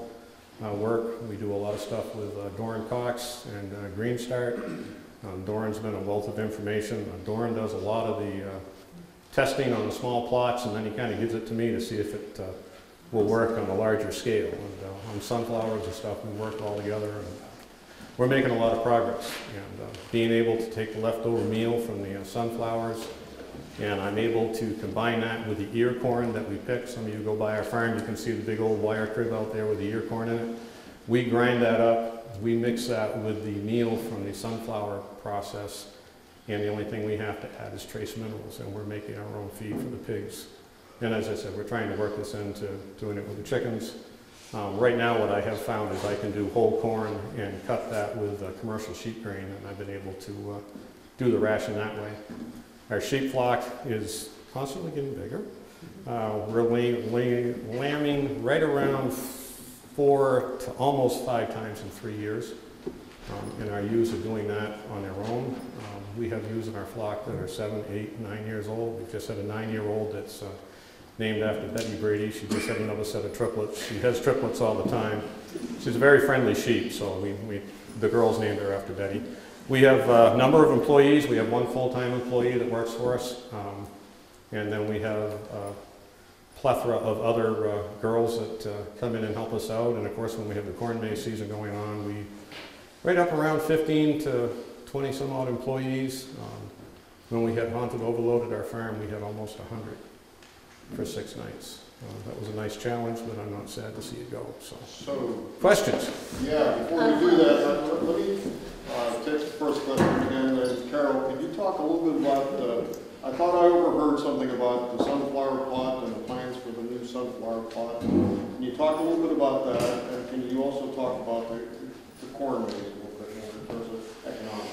S3: work. We do a lot of stuff with Doran Cox and Green Start. Doran's been a wealth of information. Doran does a lot of the testing on the small plots, and then he kind of gives it to me to see if it will work on a larger scale. And on sunflowers and stuff, we work all together, and we're making a lot of progress. And being able to take the leftover meal from the sunflowers, and I'm able to combine that with the ear corn that we pick. Some of you go by our farm, you can see the big old wire crib out there with the ear corn in it. We grind that up, we mix that with the meal from the sunflower process, and the only thing we have to add is trace minerals, and we're making our own feed for the pigs. And as I said, we're trying to work this into doing it with the chickens. Right now what I have found is I can do whole corn and cut that with commercial sheep grain, and I've been able to do the ration that way. Our sheep flock is constantly getting bigger. We're lambing right around 4 to almost 5 times in 3 years. And our ewes are doing that on their own. We have ewes in our flock that are 7, 8, 9 years old. We've just had a 9-year-old that's named after Betty Brady. She just had another set of triplets. She has triplets all the time. She's a very friendly sheep, so the girls named her after Betty. We have a number of employees. We have 1 full-time employee that works for us. And then we have a plethora of other girls that come in and help us out. And of course, when we have the corn maze season going on, we right up around 15 to 20 some odd employees. When we had haunted overloaded our farm, we had almost 100 for 6 nights. That was a nice challenge, but I'm not sad to see it go. So questions?
S1: Yeah, before we do that, let me take the first question again. Carol, can you talk a little bit about, I thought I overheard something about the sunflower plot and the plans for the new sunflower plot. Can you talk a little bit about that, and can you also talk about the corn maze a little bit more in terms of economics?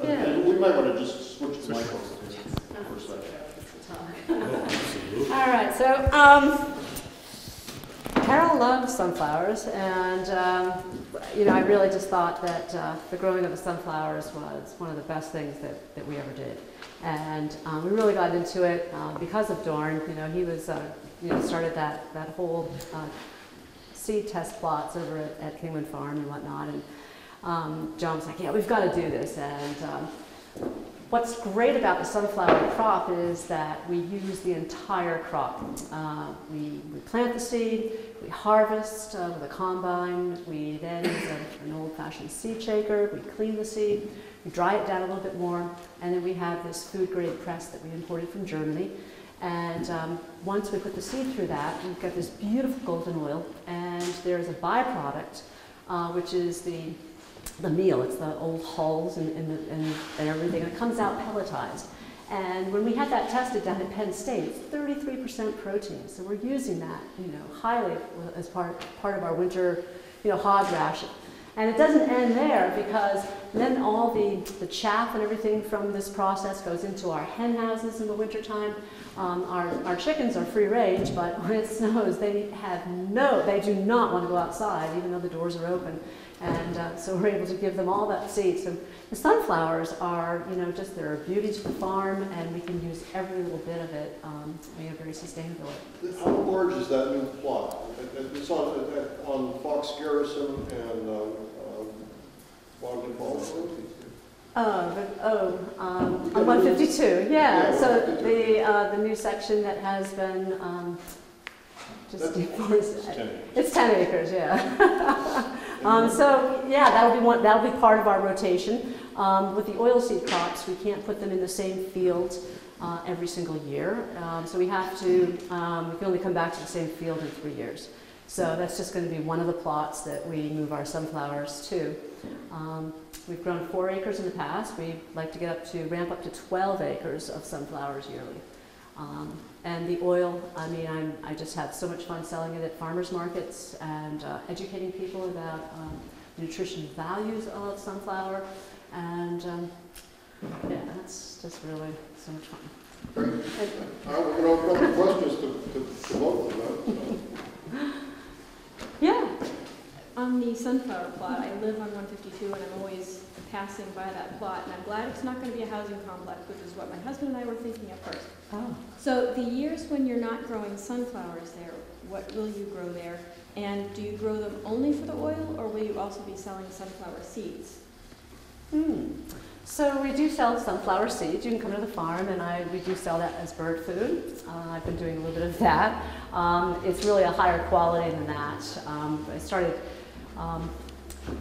S6: Yeah.
S1: And we might want to just switch the microphones for a second.
S10: All right, so Carol loves sunflowers, and you know, I really just thought that the growing of the sunflowers was one of the best things that we ever did, and we really got into it because of Dorn. You know, he was started that whole seed test plots over at Kingman Farm and whatnot, and John was like, yeah, we've got to do this, and What's great about the sunflower crop is that we use the entire crop. We plant the seed, we harvest with a combine, we then use an old-fashioned seed shaker, we clean the seed, we dry it down a little bit more, and then we have this food-grade press that we imported from Germany. And once we put the seed through that, we've got this beautiful golden oil, and there's a byproduct, which is the meal. It's the old hulls and everything, and it comes out pelletized. And when we had that tested down at Penn State, it's 33% protein. So we're using that, highly as part of our winter, hog ration. And it doesn't end there, because then all the chaff and everything from this process goes into our hen houses in the wintertime. Our chickens are free range, but when it snows, they do not want to go outside, even though the doors are open. And so we're able to give them all that seed. So the sunflowers are, they're a beauty to the farm, and we can use every little bit of it, very sustainably.
S1: How large is that new plot? It's on Fox Garrison and Bogdan Falls?
S10: On 152, yeah. So the new section that has been just deforested. It's 10 acres, yeah. So yeah, that'll be part of our rotation. With the oilseed crops, we can't put them in the same field every single year. So we have to, we can only come back to the same field in 3 years. So that's just going to be one of the plots that we move our sunflowers to. We've grown 4 acres in the past. We'd like to ramp up to 12 acres of sunflowers yearly. And the oil, I just have so much fun selling it at farmers markets and educating people about the nutrition values of sunflower. And yeah, that's just really so much fun.
S1: Great. We're going to open up the questions to both of them.
S10: Yeah.
S11: On the sunflower plot, I live on 152 and I'm always passing by that plot, and I'm glad it's not going to be a housing complex, which is what my husband and I were thinking at first.
S10: Oh.
S11: So the years when you're not growing sunflowers there, what will you grow there? And do you grow them only for the oil, or will you also be selling sunflower seeds?
S10: So we do sell sunflower seeds. You can come to the farm, and we do sell that as bird food. I've been doing a little bit of that. It's really a higher quality than that. I started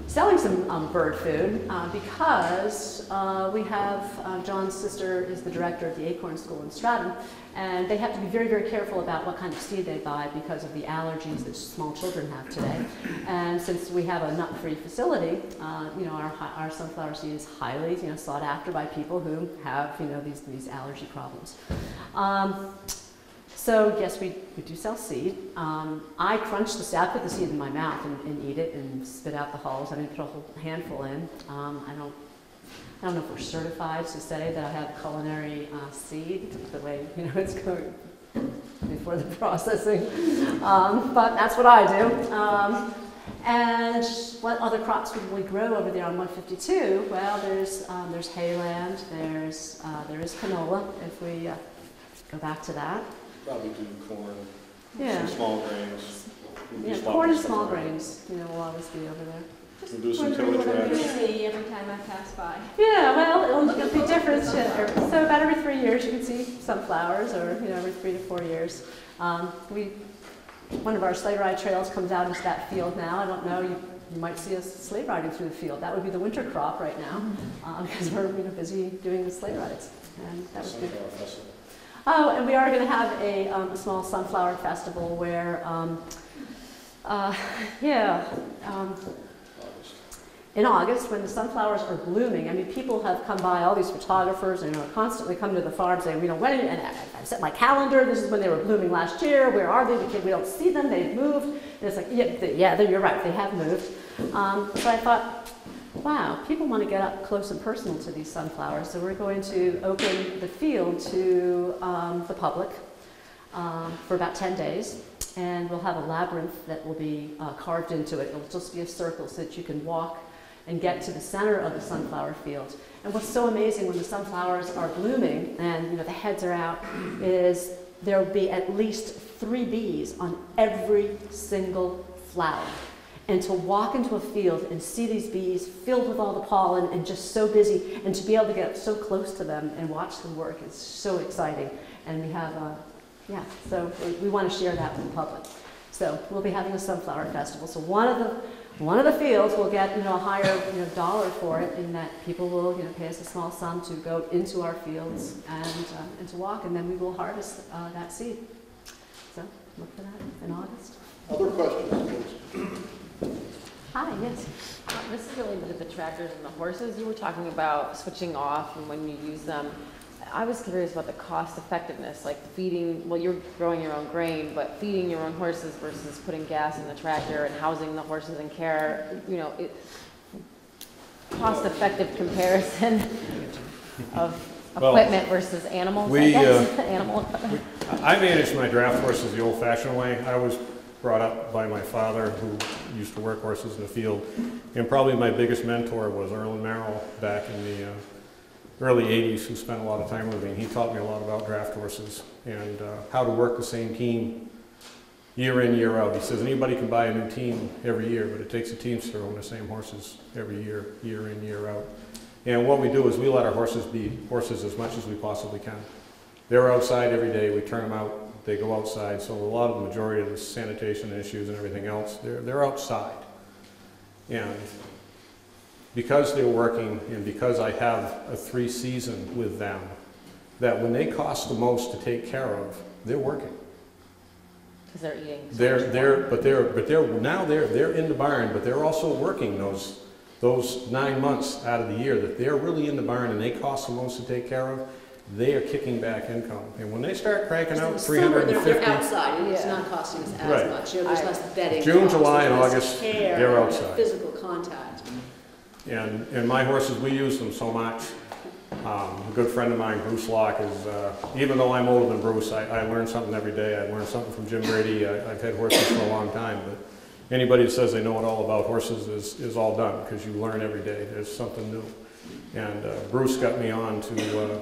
S10: selling some bird food because we have, John's sister is the director of the Acorn School in Stratton, and they have to be very, very careful about what kind of seed they buy because of the allergies that small children have today. And since we have a nut-free facility, our sunflower seed is highly sought after by people who have these allergy problems. So yes, we do sell seed. I crunch the seed. I put the seed in my mouth and eat it and spit out the hulls. I didn't put a whole handful in. I don't know if we're certified to say that I have culinary seed, the way it's going before the processing. But that's what I do. And what other crops would we grow over there on 152? Well, there's hayland. There is canola. If we go back to that.
S1: Probably do corn,
S10: yeah.
S1: some small grains.
S10: Yeah, corn and small grains, will always be over there.
S1: We'll do some tillage
S11: I
S1: ranch.
S11: see every time I pass by.
S10: Yeah, well, it'll be different. So about every 3 years you can see sunflowers, or every 3 to 4 years. One of our sleigh ride trails comes out into that field now. I don't know, you might see us sleigh riding through the field. That would be the winter crop right now, because we're busy doing the sleigh rides. And that was good. Oh, and we are going to have a small sunflower festival where, in August, when the sunflowers are blooming. People have come by, all these photographers, constantly come to the farm saying, when, and I set my calendar, this is when they were blooming last year, where are they? We don't see them, they've moved. And it's like, yeah, you're right, they have moved. So I thought, wow, people want to get up close and personal to these sunflowers, so we're going to open the field to the public for about 10 days, and we'll have a labyrinth that will be carved into it. It'll just be a circle so that you can walk and get to the center of the sunflower field. And what's so amazing when the sunflowers are blooming and the heads are out is there'll be at least 3 bees on every single flower. And to walk into a field and see these bees filled with all the pollen and just so busy, and to be able to get so close to them and watch them work is so exciting. And we have, so we want to share that with the public. So we'll be having a sunflower festival. So one of the fields will get a higher dollar for it, in that people will pay us a small sum to go into our fields and to walk, and then we will harvest that seed. So look for that in August.
S1: Other questions, please?
S10: Hi, yes.
S6: This is related to the tractors and the horses. You were talking about switching off and when you use them. I was curious about the cost effectiveness, like feeding, well, you're growing your own grain, but feeding your own horses versus putting gas in the tractor and housing the horses in care, cost effective comparison of equipment versus animals, I guess. Animal equipment.
S3: I manage my draft horses the old-fashioned way. I was brought up by my father, who used to work horses in the field, and probably my biggest mentor was Erlen Merrill back in the early 80s, who spent a lot of time with me. He taught me a lot about draft horses and how to work the same team year in, year out. He says anybody can buy a new team every year, but it takes a teamster to own the same horses every year, year in, year out. And what we do is we let our horses be horses as much as we possibly can. They're outside every day, we turn them out, they go outside, so a lot of the majority of the sanitation issues and everything else, they're outside. And because they're working, and because I have a 3-season with them, that when they cost the most to take care of, they're working.
S6: Because they're eating.
S3: They're in the barn, but they're also working those 9 months out of the year that they're really in the barn, and they cost the most to take care of. They are kicking back income. And when they start cranking out 350...
S10: They're outside, it's not costing us as much. There's less bedding.
S3: June,
S10: costs,
S3: July, and
S10: less
S3: August,
S10: care,
S3: they're outside.
S10: Physical contact.
S3: And my horses, we use them so much. A good friend of mine, Bruce Locke, is, even though I'm older than Bruce, I learn something every day. I learn something from Jim Brady. I've had horses for a long time, but anybody that says they know it all about horses is all done, because you learn every day. There's something new. And Bruce got me on to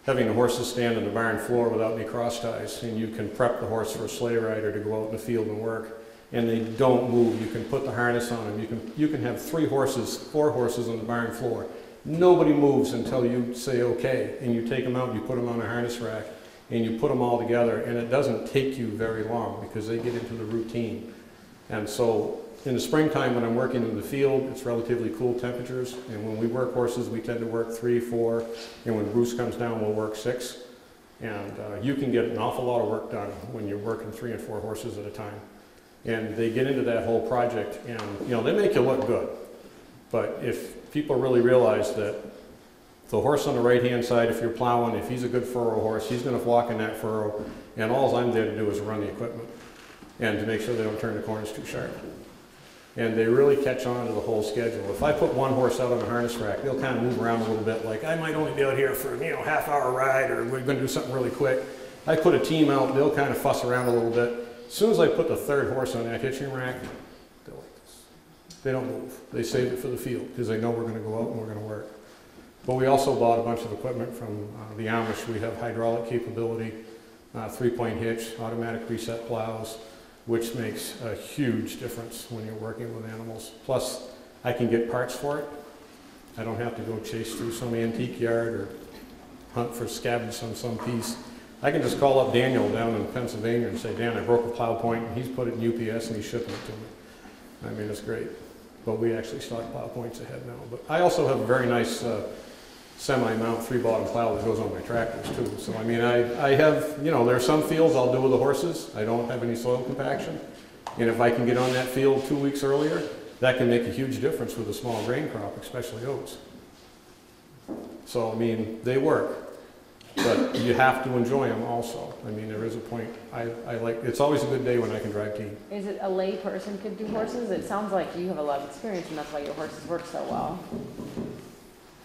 S3: having the horses stand on the barn floor without any cross ties, and you can prep the horse for a sleigh rider to go out in the field and work, and they don't move. You can put the harness on them. You can have 4 horses on the barn floor. Nobody moves until you say okay, and you take them out and you put them on a harness rack, and you put them all together, and it doesn't take you very long because they get into the routine. And so in the springtime when I'm working in the field, it's relatively cool temperatures, and when we work horses, we tend to work 3, 4, and when Bruce comes down, we'll work 6. And you can get an awful lot of work done when you're working 3 and 4 horses at a time. And they get into that whole project, and they make you look good. But if people really realize that the horse on the right-hand side, if you're plowing, if he's a good furrow horse, he's going to walk in that furrow, and all I'm there to do is run the equipment and to make sure they don't turn the corners too sharp. And they really catch on to the whole schedule. If I put one horse out on a harness rack, they'll kind of move around a little bit, like I might only be out here for half-hour ride, or we're going to do something really quick. I put a team out, they'll kind of fuss around a little bit. As soon as I put the 3rd horse on that hitching rack, they're like this. They don't move. They save it for the field because they know we're going to go out and we're going to work. But we also bought a bunch of equipment from the Amish. We have hydraulic capability, 3-point hitch, automatic reset plows, which makes a huge difference when you're working with animals. Plus, I can get parts for it. I don't have to go chase through some antique yard or hunt for scabs on some piece. I can just call up Daniel down in Pennsylvania and say, Dan, I broke a plow point, and he's put it in UPS and he's shipping it to me. I mean, it's great. But we actually stock plow points ahead now. But I also have a very nice semi-mount 3-bottom plow that goes on my tractors too. So I mean, I have, there are some fields I'll do with the horses. I don't have any soil compaction. And if I can get on that field 2 weeks earlier, that can make a huge difference with a small grain crop, especially oats. So I mean, they work. But you have to enjoy them also. I mean, there is a point. It's always a good day when I can drive team.
S6: Is it a lay person could do horses? It sounds like you have a lot of experience, and that's why your horses work so well.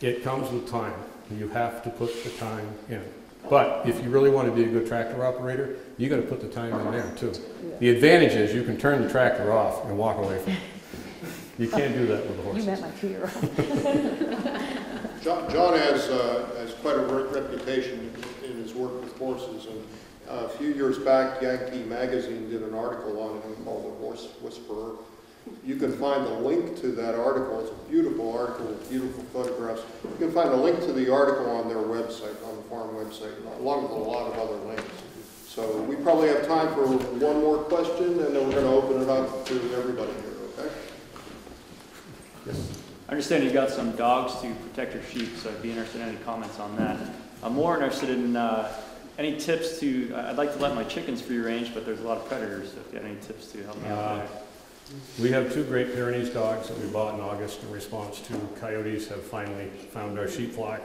S3: It comes with time. You have to put the time in. But if you really want to be a good tractor operator, you got to put the time in there too. Yeah. The advantage is you can turn the tractor off and walk away from it. You can't do that with the horses.
S6: You met my 2-year-old.
S1: John has quite a reputation in his work with horses, and a few years back, Yankee Magazine did an article on him called The Horse Whisperer, You can find the link to that article. It's a beautiful article with beautiful photographs. You can find a link to the article on their website, on the farm website, along with a lot of other links. So we probably have time for one more question, and then we're going to open it up to everybody here, okay? Yes.
S12: I understand you got some dogs to protect your sheep, so I'd be interested in any comments on that. I'm more interested in any tips to, I'd like to let my chickens free range, but there's a lot of predators, so if you have any tips to help me out there.
S3: We have 2 Great Pyrenees dogs that we bought in August in response to coyotes have finally found our sheep flock.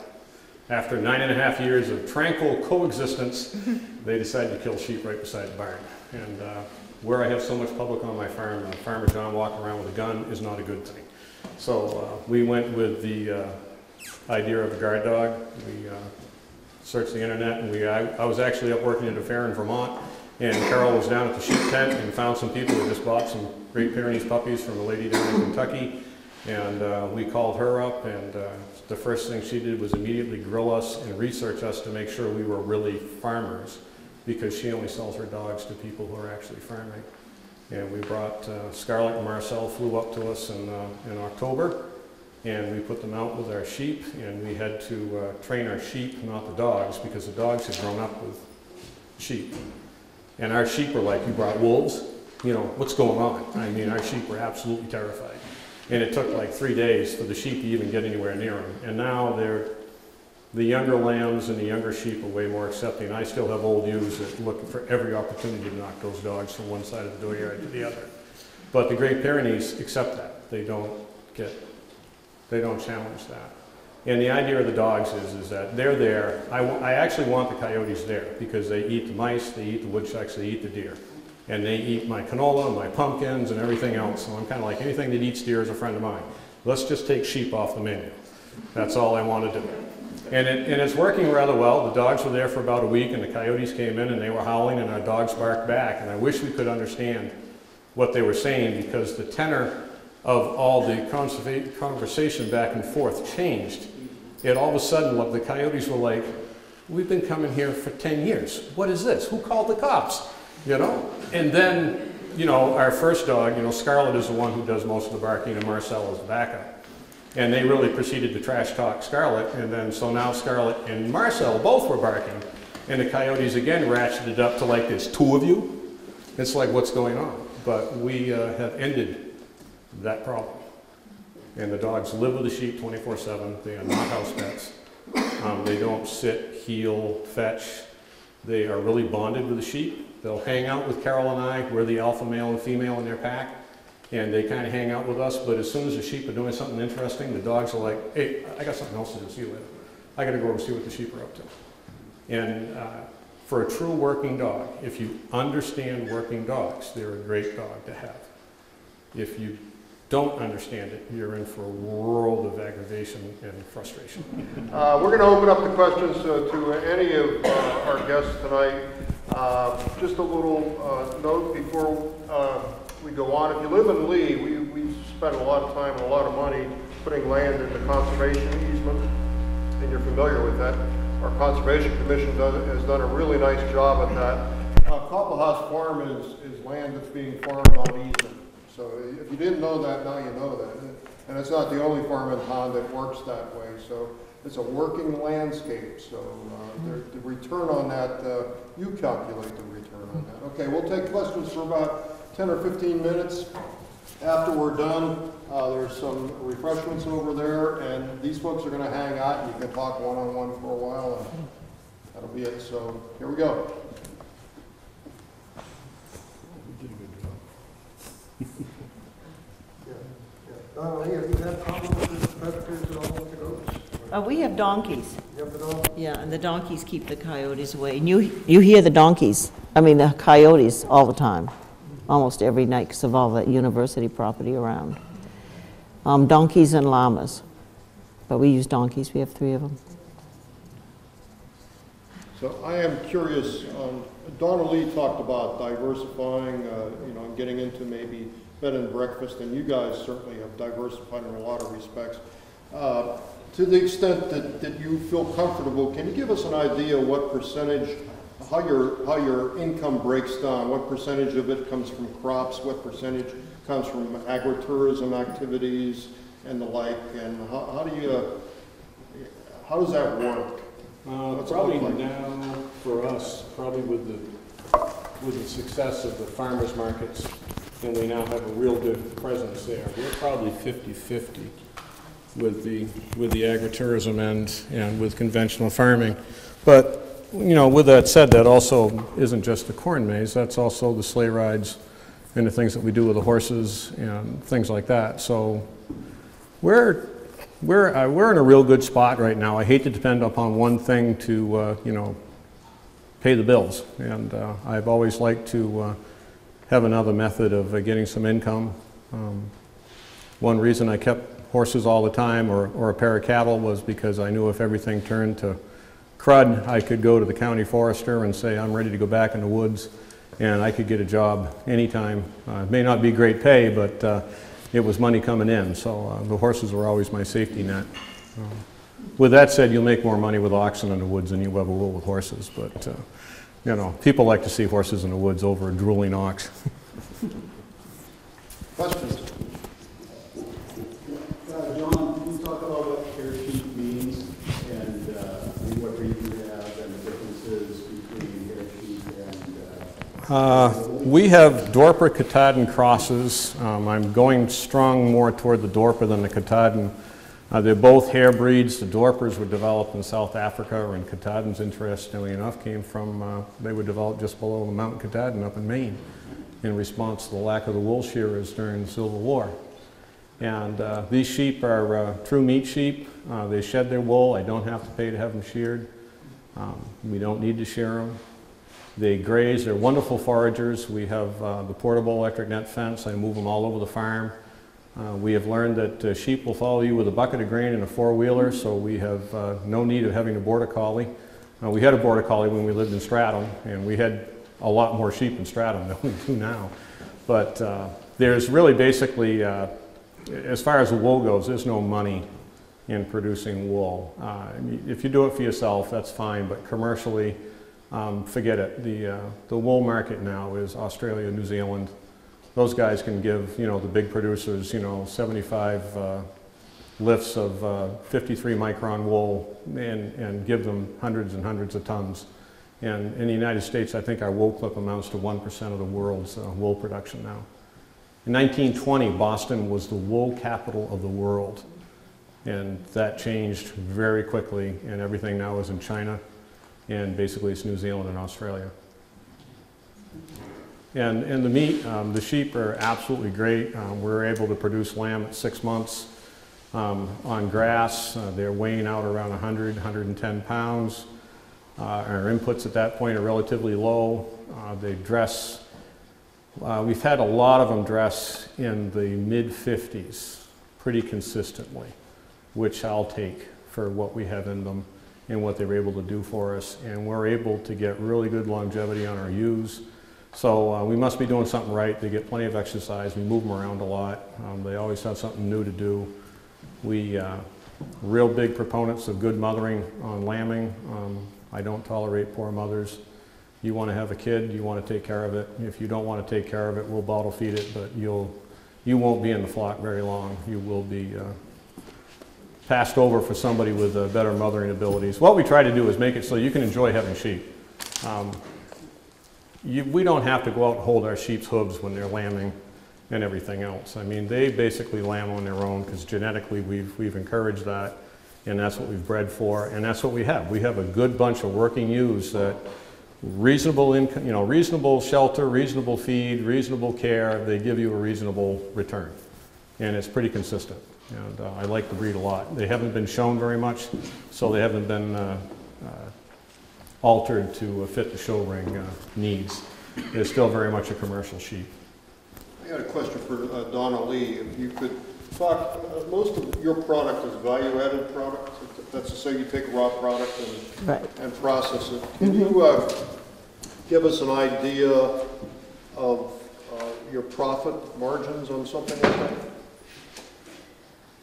S3: After 9.5 years of tranquil coexistence, they decided to kill sheep right beside the barn. And where I have so much public on my farm, Farmer John walking around with a gun is not a good thing. So we went with the idea of a guard dog. We searched the internet, and I was actually up working at a fair in Vermont, and Carol was down at the sheep tent and found some people that just bought some Great Pyrenees puppies from a lady down in Kentucky. And we called her up, and the first thing she did was immediately grill us and research us to make sure we were really farmers, because she only sells her dogs to people who are actually farming. And we brought Scarlett and Marcel flew up to us in October, and we put them out with our sheep, and we had to train our sheep, not the dogs, because the dogs had grown up with sheep. And our sheep were like, you brought wolves? You know, what's going on? I mean, our sheep were absolutely terrified. And it took like 3 days for the sheep to even get anywhere near them. And now the younger lambs and the younger sheep are way more accepting. I still have old ewes that look for every opportunity to knock those dogs from one side of the dooryard to the other. But the Great Pyrenees accept that. They don't challenge that. And the idea of the dogs is that they're there. I actually want the coyotes there because they eat the mice, they eat the woodchucks, they eat the deer. And they eat my canola, my pumpkins, and everything else. So I'm kind of like, anything that eats deer is a friend of mine. Let's just take sheep off the menu. That's all I want to do. And it's working rather well. The dogs were there for about a week, and the coyotes came in, and they were howling, and our dogs barked back. And I wish we could understand what they were saying, because the tenor of all the conversation back and forth changed. And all of a sudden, the coyotes were like, we've been coming here for 10 years. What is this? Who called the cops? You know? And then, you know, our first dog, you know, Scarlett is the one who does most of the barking, and Marcel is the backup. And they really proceeded to trash talk Scarlett, and then so now Scarlett and Marcel both were barking, and the coyotes again ratcheted up to like, there's 2 of you? It's like, what's going on? But we have ended that problem. And the dogs live with the sheep 24/7. They are not house pets. They don't sit, heel, fetch. They are really bonded with the sheep. They'll hang out with Carol and I. We're the alpha male and female in their pack. And they kind of hang out with us, but as soon as the sheep are doing something interesting, the dogs are like, hey, I got something else to do, see you later. I got to go over and see what the sheep are up to. And for a true working dog, if you understand working dogs, they're a great dog to have. If you don't understand it, you're in for a world of aggravation and frustration.
S1: We're going to open up the questions to any of our guests tonight. Just a little note before we go on. If you live in Lee, we spend a lot of time and a lot of money putting land into conservation easement, and you're familiar with that. Our Conservation Commission has done a really nice job at that. Coppal House Farm is land that's being farmed on easement. So if you didn't know that, now you know that. And it's not the only farm in town that works that way. So it's a working landscape. So the return on that, you calculate the return on that. Okay, we'll take questions for about 10 or 15 minutes. After we're done, there's some refreshments over there, and these folks are going to hang out. You can talk one-on-one for a while, and that'll be it. So here we go.
S5: Have you had problems with predators at all with the goats?
S2: We have donkeys.
S5: You have the dogs?
S2: Yeah, and the donkeys keep the coyotes away. And you hear the donkeys, the coyotes all the time, almost every night because of all the university property around. Donkeys and llamas, but we use donkeys. We have 3 of them.
S1: So I am curious, Donna Lee talked about diversifying, and getting into maybe bed and breakfast, and you guys certainly have diversified in a lot of respects. To the extent that you feel comfortable, can you give us an idea what percentage, how your income breaks down? What percentage of it comes from crops? What percentage comes from agritourism activities and the like, and how does that work? What's it
S3: Probably
S1: look like?
S3: now, for us, probably with the success of the farmers markets, and we now have a real good presence there, we're probably 50-50 with the agritourism end and with conventional farming. But, you know, with that said, that also isn't just the corn maze, that's also the sleigh rides and the things that we do with the horses and things like that. So we're in a real good spot right now. I hate to depend upon one thing to, you know, pay the bills. And I've always liked to have another method of getting some income. One reason I kept horses all the time or a pair of cattle was because I knew if everything turned to crud, I could go to the county forester and say, I'm ready to go back in the woods, and I could get a job anytime. It may not be great pay, but it was money coming in, so the horses were always my safety net. With that said, you'll make more money with oxen in the woods than you ever will with horses, but you know, people like to see horses in the woods over a drooling ox.
S1: Questions?
S5: John, can you talk about what hair sheep means and what breed you have and the differences between hair sheep and...
S3: We have Dorper Katahdin crosses. I'm going strong more toward the Dorper than the Katahdin. They're both hair breeds. The Dorpers were developed in South Africa, and Katahdins, interestingly enough, came from, they were developed just below the Mount Katahdin up in Maine in response to the lack of the wool shearers during the Civil War. And these sheep are true meat sheep. They shed their wool. I don't have to pay to have them sheared. We don't need to shear them. They graze. They're wonderful foragers. We have the portable electric net fence. I move them all over the farm. We have learned that sheep will follow you with a bucket of grain and a four-wheeler, so we have no need of having a border collie. We had a border collie when we lived in Stratham, and we had a lot more sheep in Stratham than we do now. But there's really basically, as far as the wool goes, there's no money in producing wool. If you do it for yourself, that's fine, but commercially, forget it. The wool market now is Australia, New Zealand. Those guys can give, you know, the big producers, you know, 75 lifts of 53 micron wool and give them hundreds and hundreds of tons. And in the United States, I think our wool clip amounts to 1% of the world's wool production now. In 1920, Boston was the wool capital of the world. And that changed very quickly, and everything now is in China. And basically it's New Zealand and Australia. And the meat, the sheep are absolutely great. We're able to produce lamb at 6 months on grass. They're weighing out around 100, 110 pounds. Our inputs at that point are relatively low. They dress, we've had a lot of them dress in the mid-50s pretty consistently, which I'll take for what we have in them and what they're able to do for us. And we're able to get really good longevity on our ewes. So we must be doing something right. They get plenty of exercise. We move them around a lot. They always have something new to do. We real big proponents of good mothering on lambing. I don't tolerate poor mothers. You want to have a kid, you want to take care of it. If you don't want to take care of it, we'll bottle feed it, but you won't be in the flock very long. You will be passed over for somebody with better mothering abilities. What we try to do is make it so you can enjoy having sheep. We don't have to go out and hold our sheep's hooves when they're lambing and everything else. I mean, they basically lamb on their own because genetically we've encouraged that, and that's what we've bred for, and that's what we have. We have a good bunch of working ewes that reasonable income, you know, reasonable shelter, reasonable feed, reasonable care, they give you a reasonable return. And it's pretty consistent. And I like the breed a lot. They haven't been shown very much, so they haven't been altered to fit the show ring needs. They're still very much a commercial sheep.
S1: I got a question for Donna Lee. If you could talk, most of your product is value-added product. That's to say you take a raw product and process it. Can you give us an idea of your profit margins on something like that?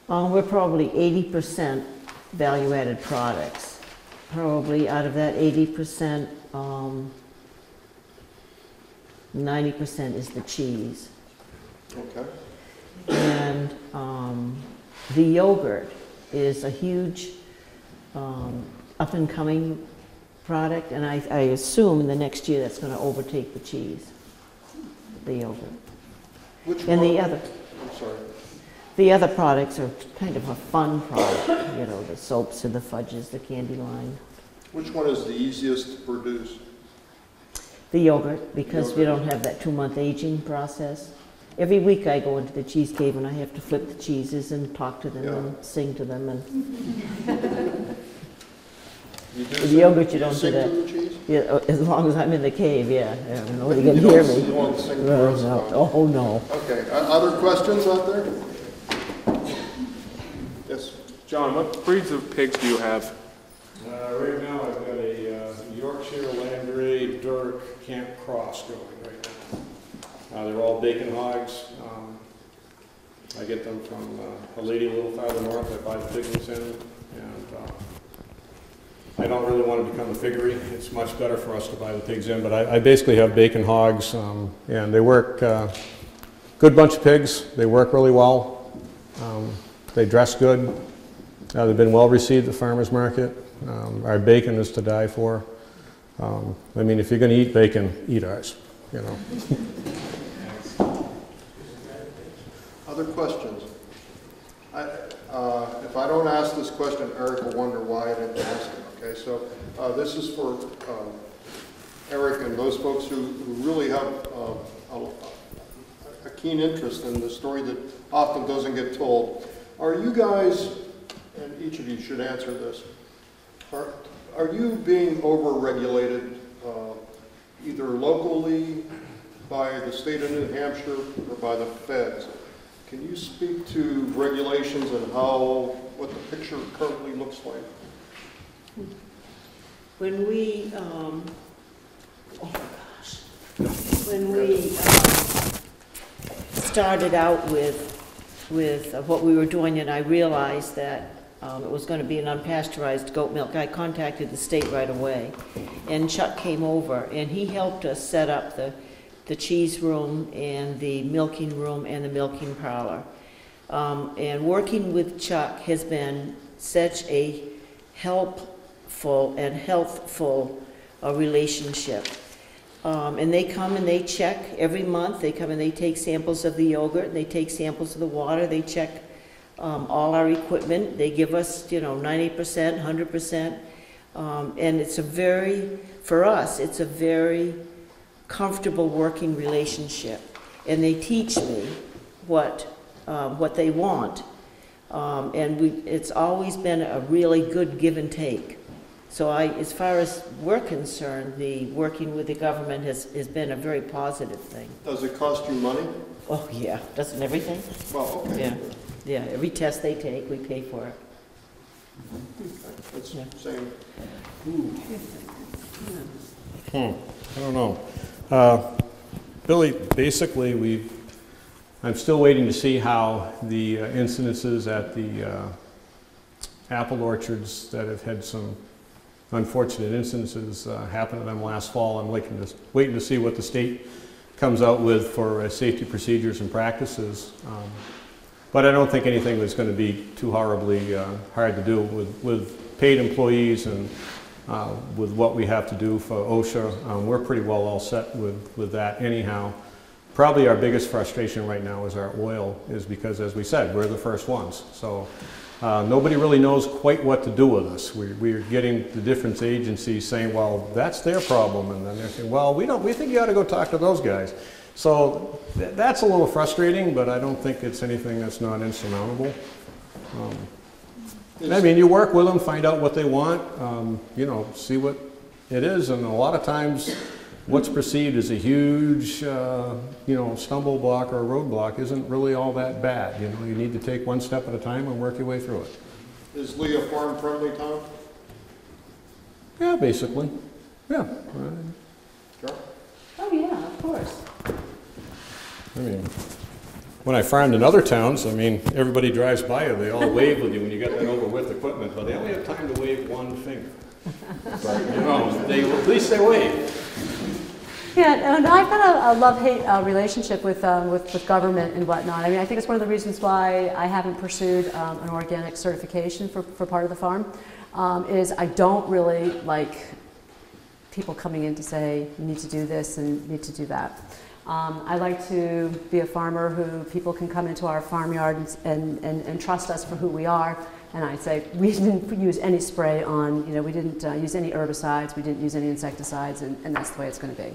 S4: We're probably 80% value-added products. Probably out of that 80%, 90% is the cheese.
S1: Okay.
S4: And the yogurt is a huge up-and-coming product, and I assume in the next year that's going to overtake the cheese, the yogurt.
S1: Which
S4: And
S1: one?
S4: the other,
S1: I'm sorry.
S4: the other products are kind of a fun product, you know, the soaps and the fudges, the candy line.
S1: Which one is the easiest to produce?
S4: The yogurt, because we don't have that 2-month aging process. Every week I go into the cheese cave and I have to flip the cheeses and talk to them and sing to them. And
S1: You do
S4: the yogurt, you don't do
S1: sing
S4: that.
S1: to the cheese?
S4: Yeah, as long as I'm in the cave, yeah. Nobody can hear me.
S1: You won't sing for us?
S4: No. Oh, no.
S1: Okay, other questions out there? Yes.
S13: John, what breeds of pigs do you have?
S3: Right now, I've got a Yorkshire Landry Dirk Camp Cross going right now. They're all bacon hogs. I get them from a lady a little farther north. I buy the piglets in, and I don't really want to become a piggery. It's much better for us to buy the pigs in, but I basically have bacon hogs, and they work. Good bunch of pigs. They work really well. They dress good. They've been well received at the farmers market. Our bacon is to die for. I mean, if you're going to eat bacon, eat ours, you know.
S1: Other questions? If I don't ask this question, Eric will wonder why I didn't ask it. Okay, so this is for Eric and those folks who really have a keen interest in the story that often doesn't get told. Are you guys, and each of you should answer this, are you being over-regulated either locally by the state of New Hampshire or by the feds? Can you speak to regulations and what the picture currently looks like?
S4: When we, when we started out with what we were doing, and I realized that it was going to be an unpasteurized goat milk, I contacted the state right away. And Chuck came over, and he helped us set up the cheese room and the milking room and the milking parlor. And working with Chuck has been such a helpful and healthful relationship. And they come and they check every month. They come and they take samples of the yogurt, and they take samples of the water. They check all our equipment. They give us, 90%, 100%. And it's for us, it's a very comfortable working relationship. And they teach me what they want. And it's always been a really good give and take. So as far as we're concerned, the working with the government has been a very positive thing.
S1: Does it cost you money?
S4: Oh, yeah. Doesn't everything?
S1: Well, okay.
S4: Yeah. Yeah, every test they take, we pay for it.
S1: It's same.
S3: I don't know. Billy, basically, I'm still waiting to see how the incidences at the apple orchards that have had some unfortunate incidences happen to them last fall. I'm waiting to see what the state comes out with for safety procedures and practices. But I don't think anything that's going to be too horribly hard to do with paid employees and with what we have to do for OSHA. We're pretty well all set with that anyhow. Probably our biggest frustration right now is our oil, is because, as we said, we're the first ones. So nobody really knows quite what to do with us. We're getting the different agencies saying, well, that's their problem. And then they're saying, well, we think you ought to go talk to those guys. So that's a little frustrating, but I don't think it's anything that's not insurmountable. I mean, you work with them, find out what they want, see what it is, and a lot of times what's perceived as a huge, stumble block or roadblock isn't really all that bad. You need to take one step at a time and work your way through it.
S1: Is Lee a farm-friendly town?
S3: Yeah, basically. Yeah.
S1: Sure.
S10: Oh, yeah, of course.
S3: I mean, when I farmed in other towns, everybody drives by you, they all wave with you when you got that over-with equipment, but they only have time to wave one finger. But, at least they wave.
S10: Yeah, no, I've got a love-hate relationship with government and whatnot. I mean, I think it's one of the reasons why I haven't pursued an organic certification for part of the farm, is I don't really like people coming in to say, you need to do this and you need to do that. I like to be a farmer who people can come into our farmyard and trust us for who we are. And I say, we didn't use any spray on, you know, we didn't use any herbicides, we didn't use any insecticides, and that's the way it's going to be.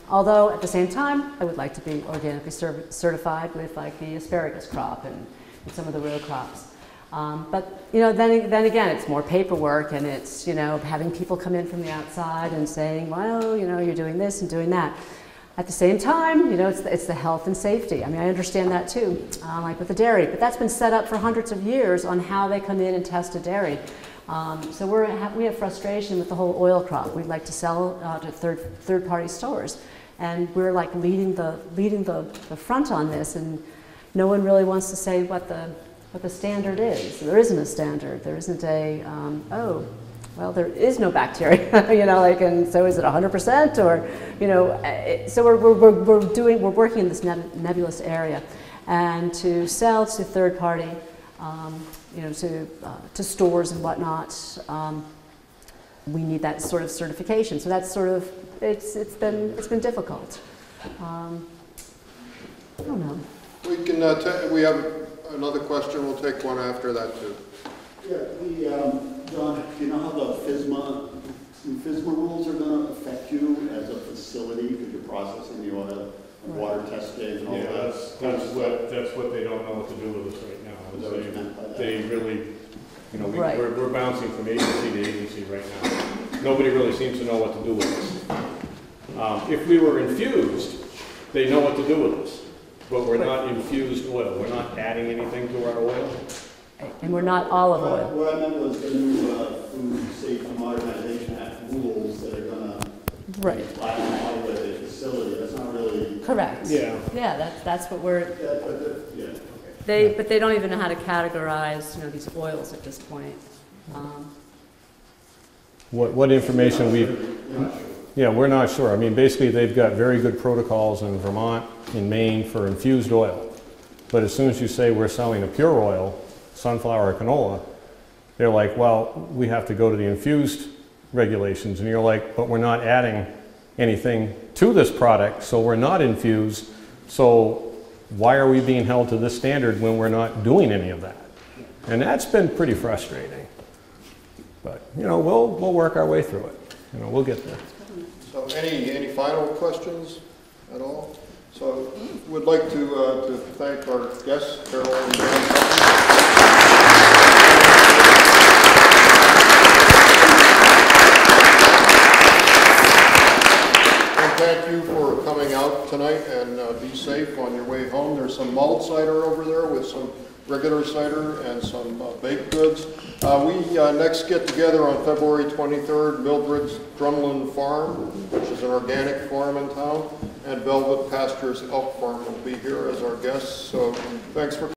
S10: Although, at the same time, I would like to be organically certified with, like, the asparagus crop and some of the row crops. But, you know, then again, it's more paperwork, and it's, you know, having people come in from the outside and saying, well, you know, you're doing this and doing that. At the same time, you know, it's the health and safety. I mean, I understand that too, like with the dairy, but that's been set up for hundreds of years on how they come in and test a dairy. So we have frustration with the whole oil crop. We'd like to sell to third-party stores, and we're like leading the front on this, and no one really wants to say what the standard is. There isn't a standard. There isn't a oh, well, there is no bacteria, you know, like, and so is it 100%, or, you know, so we're working in this nebulous area, and to sell to third party, you know, to stores and whatnot, we need that sort of certification. So that's sort of, it's been difficult. I don't know.
S1: We can we have another question. We'll take one after that too.
S5: Yeah, John, do you know how the FSMA rules are going to affect you as a facility because you're processing the oil, water testing, and all that?
S3: That's what they don't know what to do with us right now. They really, you know, we're bouncing from agency to agency right now. Nobody really seems to know what to do with us. If we were infused, they know what to do with us, but we're not infused oil. We're not adding anything to our oil.
S10: And we're not olive oil.
S5: What I meant was the new Food Safety Modernization Act rules that are going to apply with a facility. That's not really
S10: correct.
S3: Yeah.
S10: Yeah, that's what we're.
S5: Yeah. Okay.
S10: But they don't even know how to categorize, you know, these oils at this point.
S3: What information we're not sure. I mean, basically they've got very good protocols in Vermont, in Maine for infused oil. But as soon as you say we're selling a pure oil, sunflower or canola, they're like, well, we have to go to the infused regulations. And you're like, but we're not adding anything to this product, so we're not infused. So why are we being held to this standard when we're not doing any of that? And that's been pretty frustrating. But, you know, we'll work our way through it. You know, we'll get there.
S1: So any final questions at all? So would like to thank our guests, Carol and John. Thank you for coming out tonight, and be safe on your way home. There's some mulled cider over there with some regular cider and some baked goods. We next get together on February 23rd, Mildred's Drumlin Farm, which is an organic farm in town, and Velvet Pastures Elk Farm will be here as our guests. So thanks for